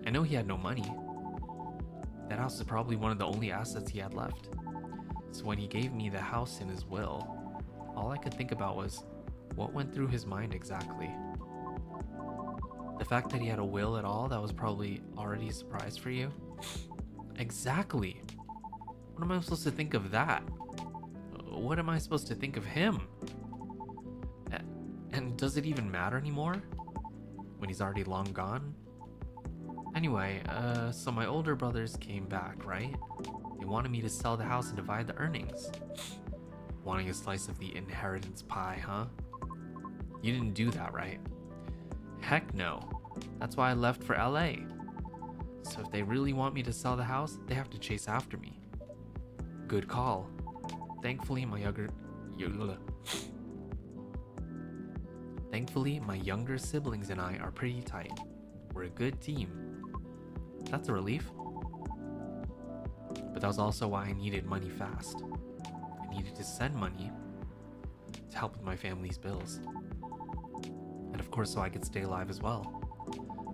Speaker 1: I know he had no money. That house is probably one of the only assets he had left. So when he gave me the house in his will, all I could think about was, what went through his mind exactly? The fact that he had a will at all, that was probably already a surprise for you? Exactly. What am I supposed to think of that? What am I supposed to think of him? And does it even matter anymore? When he's already long gone? Anyway, so my older brothers came back, right? They wanted me to sell the house and divide the earnings. Wanting a slice of the inheritance pie, huh? You didn't do that, right? Heck no. That's why I left for LA. So if they really want me to sell the house, they have to chase after me. Good call. Thankfully, my younger siblings and I are pretty tight. We're a good team. That's a relief. But that was also why I needed money fast. I needed to send money to help with my family's bills. And of course, so I could stay alive as well.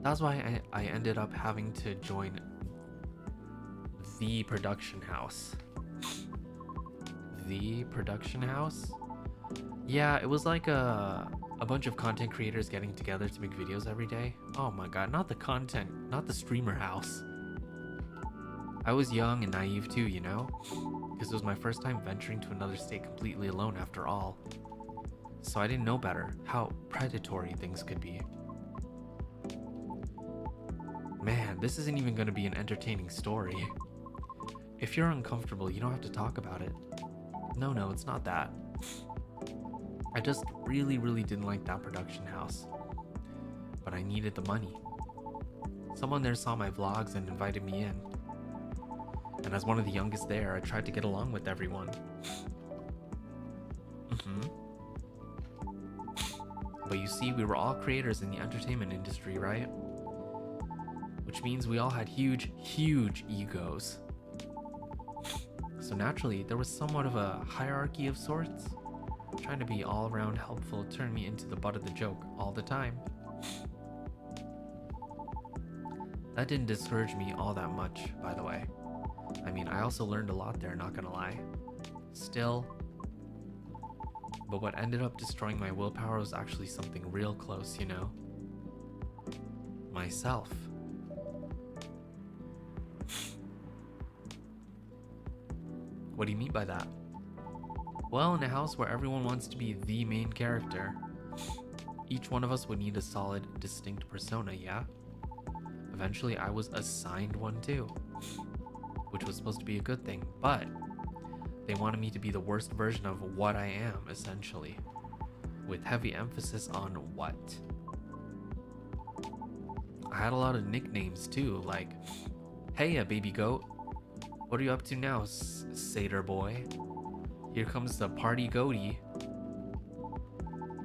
Speaker 1: That's why I ended up having to join the production house. The production house? Yeah, it was like a bunch of content creators getting together to make videos every day. Oh my god, not the content, not the streamer house. I was young and naive too, you know? Because it was my first time venturing to another state completely alone after all. So I didn't know better how predatory things could be. this isn't even going to be an entertaining story. If you're uncomfortable, you don't have to talk about it. No, it's not that. I just really didn't like that production house. But I needed the money. Someone there saw my vlogs and invited me in. And as one of the youngest there, I tried to get along with everyone. But you see, we were all creators in the entertainment industry, right? Which means we all had huge egos. So naturally, there was somewhat of a hierarchy of sorts. Trying to be all around helpful turned me into the butt of the joke all the time. That didn't discourage me all that much, by the way. I mean, I also learned a lot there, not gonna lie. Still. But what ended up destroying my willpower was actually something real close, you know? Myself. What do you mean by that? Well, in a house where everyone wants to be the main character, each one of us would need a solid, distinct persona, yeah? Eventually, I was assigned one too, which was supposed to be a good thing, but they wanted me to be the worst version of what I am, essentially, with heavy emphasis on what. I had a lot of nicknames too, like, "Hey, baby goat. What are you up to now, satyr boy? Here comes the party goatie.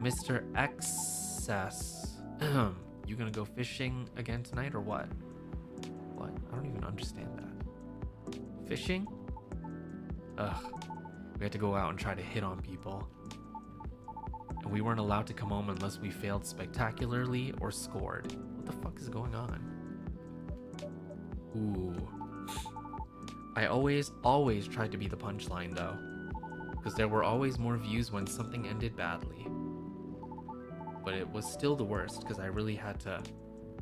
Speaker 1: Mr. Excess. You gonna go fishing again tonight or what?" What? I don't even understand that. Fishing? Ugh. We had to go out and try to hit on people. And we weren't allowed to come home unless we failed spectacularly or scored. What the fuck is going on? Ooh. I always tried to be the punchline though, because there were always more views when something ended badly. But it was still the worst because I really had to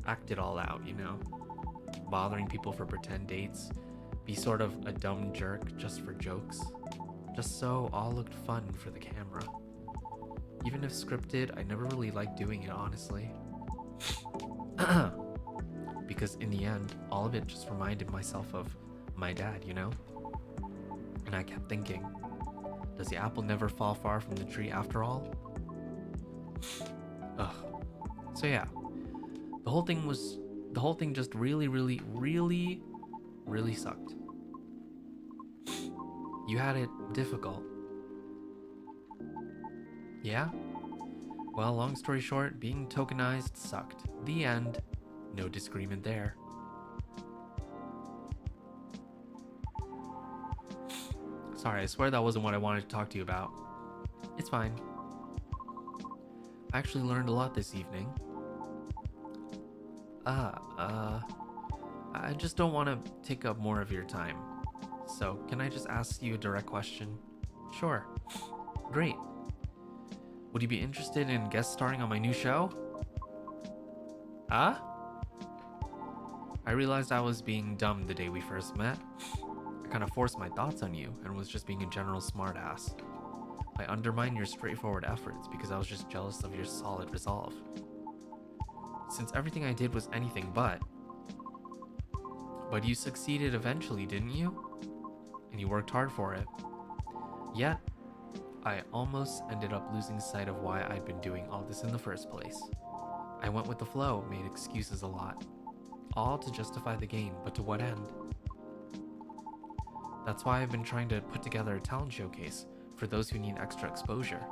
Speaker 1: act it all out, you know? Bothering people for pretend dates, be sort of a dumb jerk just for jokes, just so all looked fun for the camera. Even if scripted, I never really liked doing it, honestly. Because in the end, all of it just reminded myself of my dad, you know? And I kept thinking, does the apple never fall far from the tree after all? Ugh. So yeah, the whole thing just really sucked. You had it difficult. Yeah? Well, long story short, being tokenized sucked. The end. No disagreement there. Sorry, I swear that wasn't what I wanted to talk to you about. It's fine. I actually learned a lot this evening. I just don't want to take up more of your time. So, can I just ask you a direct question? Sure. Great. Would you be interested in guest starring on my new show? I realized I was being dumb the day we first met. I kind of forced my thoughts on you and was just being a general smartass. I undermined your straightforward efforts because I was just jealous of your solid resolve. Since everything I did was anything but you succeeded eventually, didn't you? And you worked hard for it. Yet, I almost ended up losing sight of why I'd been doing all this in the first place. I went with the flow, made excuses a lot. All to justify the gain, but to what end? That's why I've been trying to put together a talent showcase for those who need extra exposure.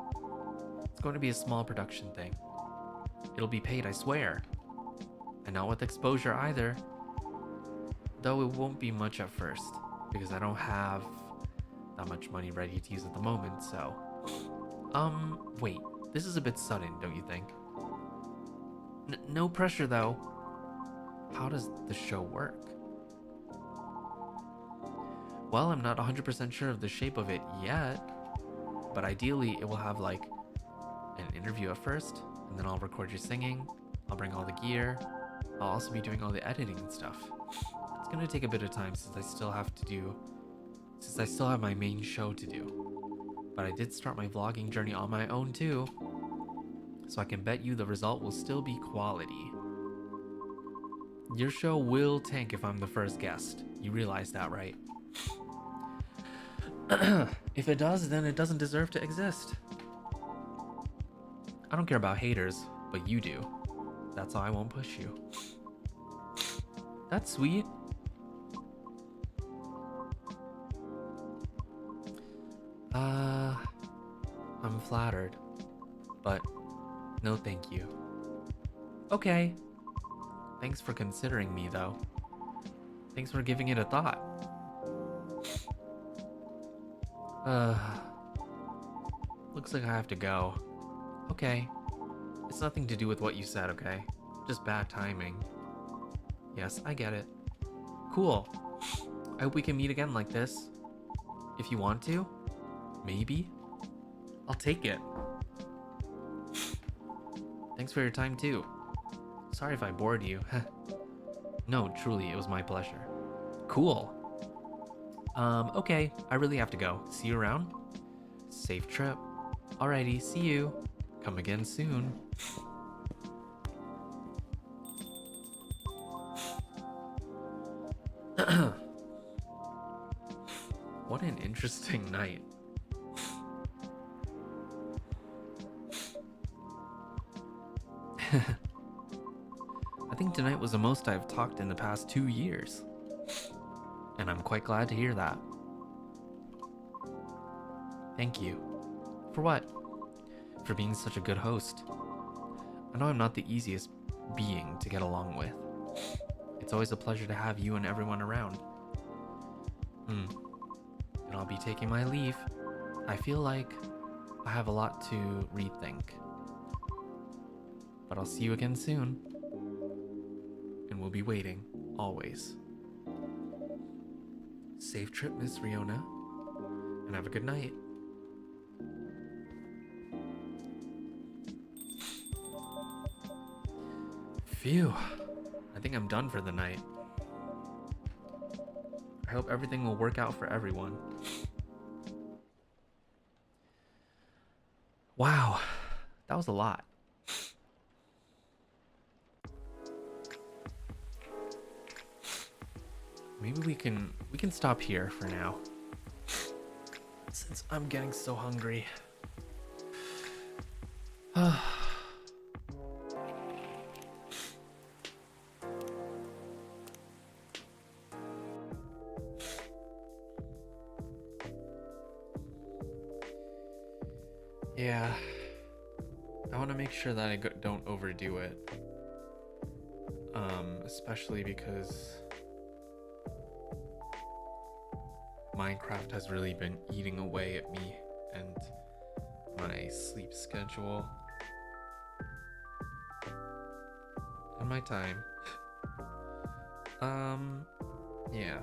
Speaker 1: It's going to be a small production thing. It'll be paid, I swear. And not with exposure either. Though it won't be much at first, because I don't have that much money ready to use at the moment, so... wait, this is a bit sudden, don't you think? No pressure though. How does the show work? Well, I'm not 100% sure of the shape of it yet, but ideally it will have like an interview at first, and then I'll record your singing, I'll bring all the gear, I'll also be doing all the editing and stuff. It's gonna take a bit of time since I still have my main show to do. But I did start my vlogging journey on my own too, so I can bet you the result will still be quality. Your show will tank if I'm the first guest. You realize that, right? If it does, then it doesn't deserve to exist. I don't care about haters, but you do. That's why I won't push you. That's sweet. I'm flattered, but no thank you. Okay. Thanks for considering me, though. Thanks for giving it a thought. Looks like I have to go. Okay. It's nothing to do with what you said, okay? Just bad timing. Yes, I get it. Cool. I hope we can meet again like this. If you want to. Maybe. I'll take it. Thanks for your time, too. Sorry if I bored you. No, truly, it was my pleasure. Cool. Okay, I really have to go. See you around? Safe trip. Alrighty, see you. Come again soon. What an interesting night. I think tonight was the most I've talked in the past 2 years. And I'm quite glad to hear that. Thank you. For what? For being such a good host. I know I'm not the easiest being to get along with. It's always a pleasure to have you and everyone around. And I'll be taking my leave. I feel like I have a lot to rethink. But I'll see you again soon. And we'll be waiting, always. Safe trip, Miss Riona. And have a good night. Phew. I think I'm done for the night. I hope everything will work out for everyone. Wow. That was a lot. Maybe we can stop here for now. Since I'm getting so hungry. Yeah. I want to make sure that I don't overdo it. Especially because Minecraft has really been eating away at me and my sleep schedule and my time. Yeah.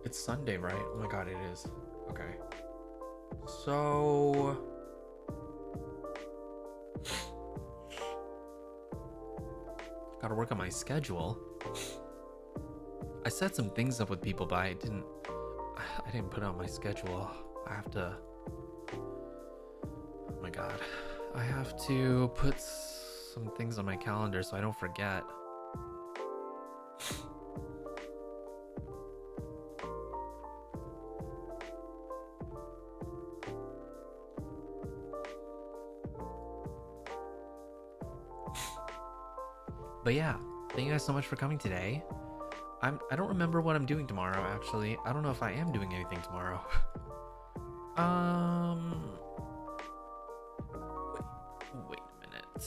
Speaker 1: It's Sunday, right? Oh my god, it is. Okay. So gotta work on my schedule. I set some things up with people, but I didn't put out my schedule. I have to, oh my god, I have to put some things on my calendar so I don't forget. But yeah, thank you guys so much for coming today. I don't remember what I'm doing tomorrow, actually. I don't know if I am doing anything tomorrow. Wait a minute.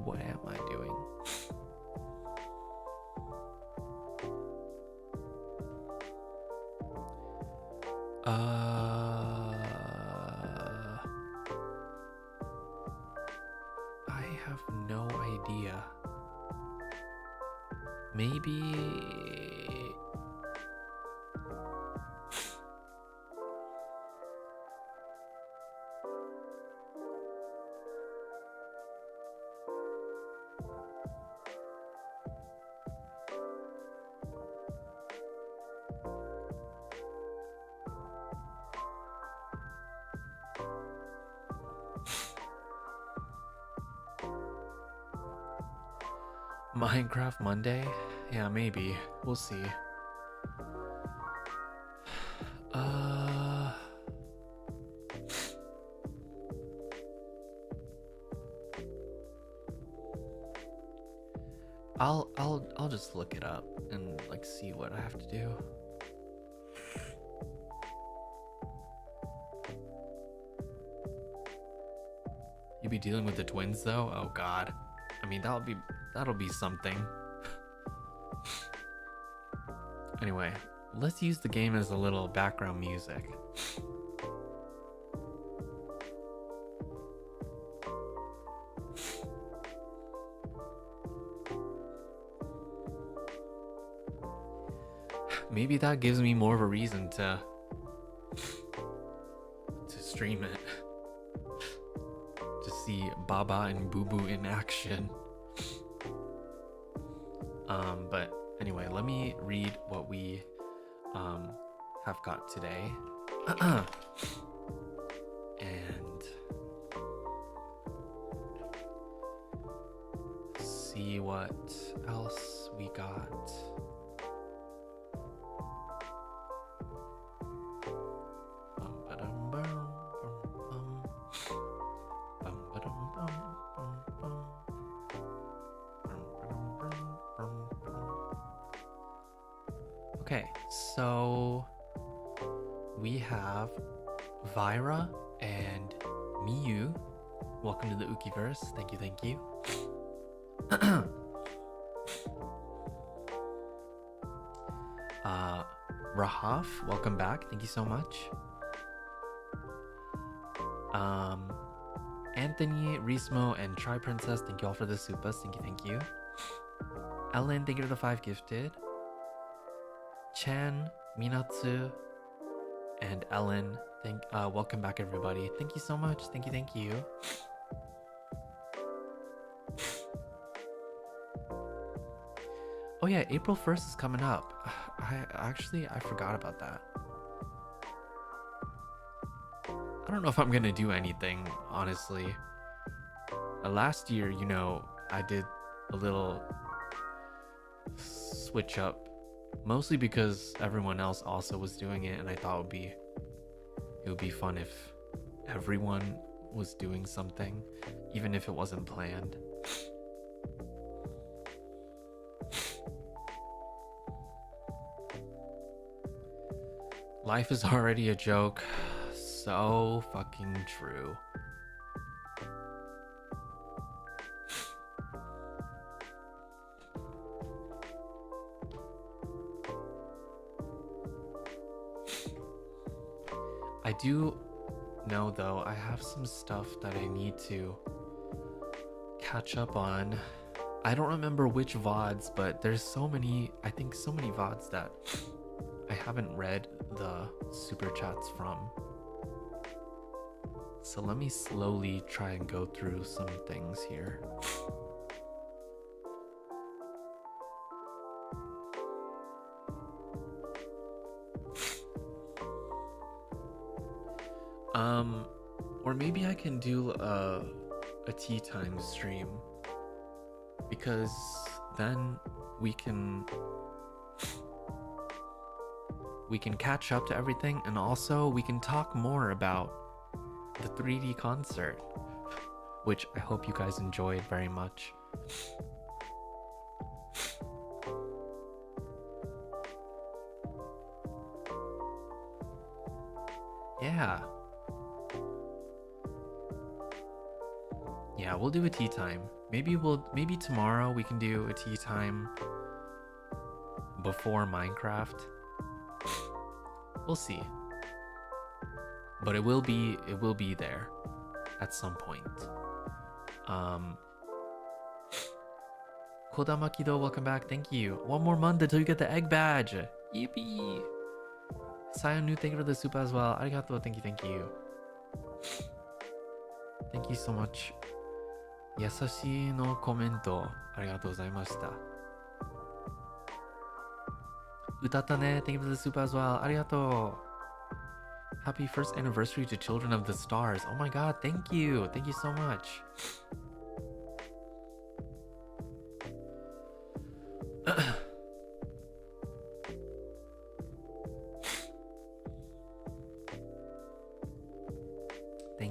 Speaker 1: What am I doing? I have no idea. Maybe Minecraft Monday? Yeah, maybe. We'll see. Uh... I'll just look it up and like see what I have to do. You be dealing with the twins though? Oh god. I mean that'll be something. Anyway, let's use the game as a little background music. Maybe that gives me more of a reason to stream it. To see Baba and Boo Boo in action. But anyway, let me read what we have got today. And see what else we got. Okay, so we have Vyra and Miyu. Welcome to the Ukiverse. Thank you, thank you. Rahaf, welcome back. Thank you so much. Anthony, Rismo, and Tri Princess, thank you all for the supas. Thank you, thank you. Ellen, thank you for the 5 gifted. Chan, Minatsu, and Ellen, welcome back everybody. Thank you so much. Thank you, thank you. Oh yeah, April 1st is coming up. I forgot about that. I don't know if I'm gonna do anything, honestly. Last year, you know, I did a little switch up. Mostly because everyone else also was doing it, and I thought it would be fun if everyone was doing something, even if it wasn't planned. Life is already a joke. So fucking true. I do know though, I have some stuff that I need to catch up on. I don't remember which VODs, but there's so many, I think so many VODs that I haven't read the super chats from. So let me slowly try and go through some things here. Or maybe I can do a tea time stream, because then we can catch up to everything, and also we can talk more about the 3D concert, which I hope you guys enjoyed very much. Yeah. Yeah, we'll do a tea time. Maybe tomorrow we can do a tea time before Minecraft. We'll see. But it will be there at some point. Kodama Kido, welcome back. Thank you. One more month until you get the egg badge. Yippee. Sayonu, thank you for the soup as well. Arigato, thank you, thank you. Thank you so much. Yasashi no commento. Arigatou gozaimashita. Utatane, thank you for the soup as well. Arigato. Happy first anniversary to Children of the Stars. Oh my god, thank you. Thank you so much.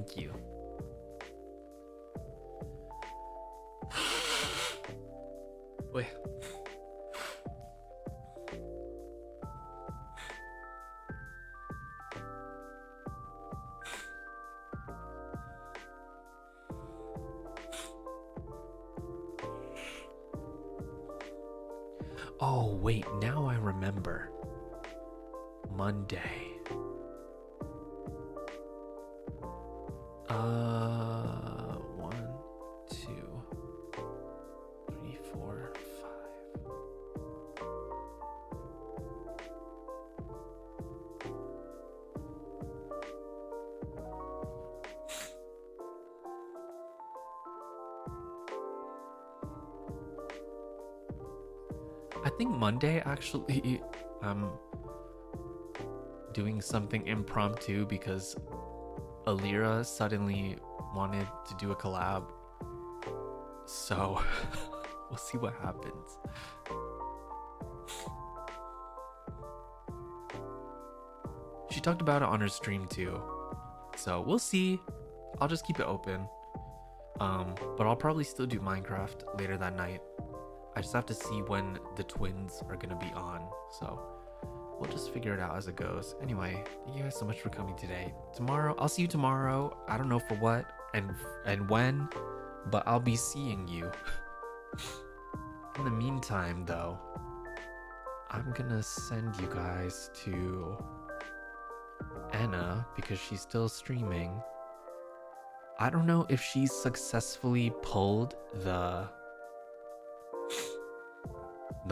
Speaker 1: Thank you. Wait. Oh, wait, now I remember. Monday. 1, 2, 3, 4, 5. I think Monday actually, I'm doing something impromptu because Alira suddenly wanted to do a collab. So we'll see what happens. She talked about it on her stream too. So we'll see. I'll just keep it open. But I'll probably still do Minecraft later that night. I just have to see when the twins are gonna be on. So we'll just figure it out as it goes. Anyway, thank you guys so much for coming today. Tomorrow, I'll see you tomorrow. I don't know for what and when, but I'll be seeing you. In the meantime, though, I'm gonna send you guys to Anna because she's still streaming. I don't know if she's successfully pulled the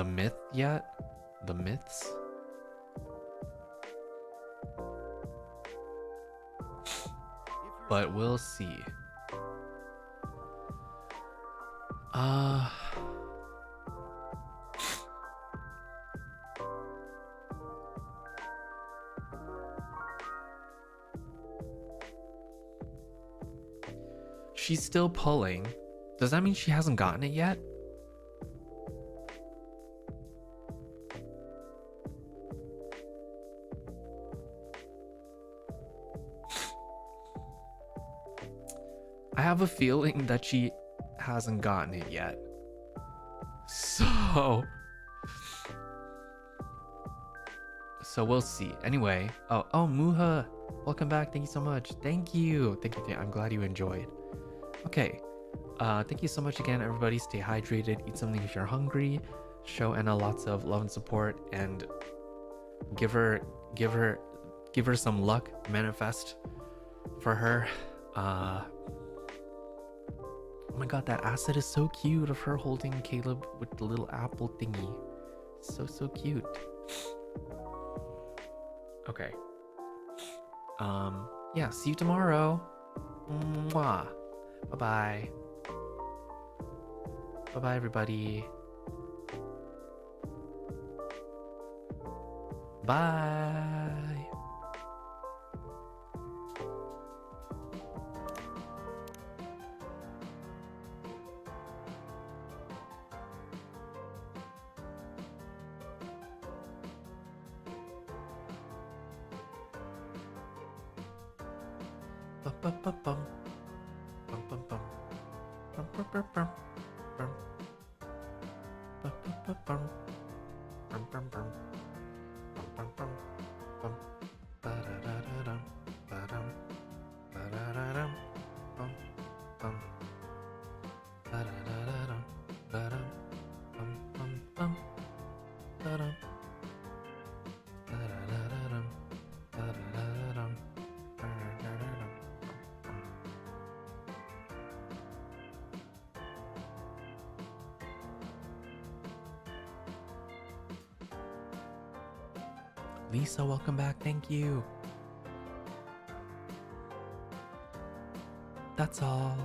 Speaker 1: myth yet. The myths. But we'll see. She's still pulling. Does that mean she hasn't gotten it yet? I have a feeling that she hasn't gotten it yet. So we'll see. Anyway, oh Muha, welcome back. Thank you so much. Thank you. I'm glad you enjoyed. Okay. Thank you so much again, everybody. Stay hydrated, eat something if you're hungry, show Anna lots of love and support, and give her some luck, manifest for her. Oh my god, that asset is so cute of her holding Caleb with the little apple thingy. So cute. Okay. Yeah, see you tomorrow. Mwah. Bye-bye. Bye-bye, everybody. Bye. Bum-bum-bum-bum. Bum-bum-bum. Bum-bum-bum-bum. Bum-bum-bum-bum. Bum-bum-bum. Bum-bum-bum. Bum. Ba-da-da-da-dum. Ba-dum. Ba-da-da-dum. Bum. Bum. Ba-da-da-da-dum. Ba-dum. Bum-bum-bum. Ba-dum. Ba-da-da-da-dum. Ba-da-da-da-dum. Lisa, welcome back. Thank you. That's all.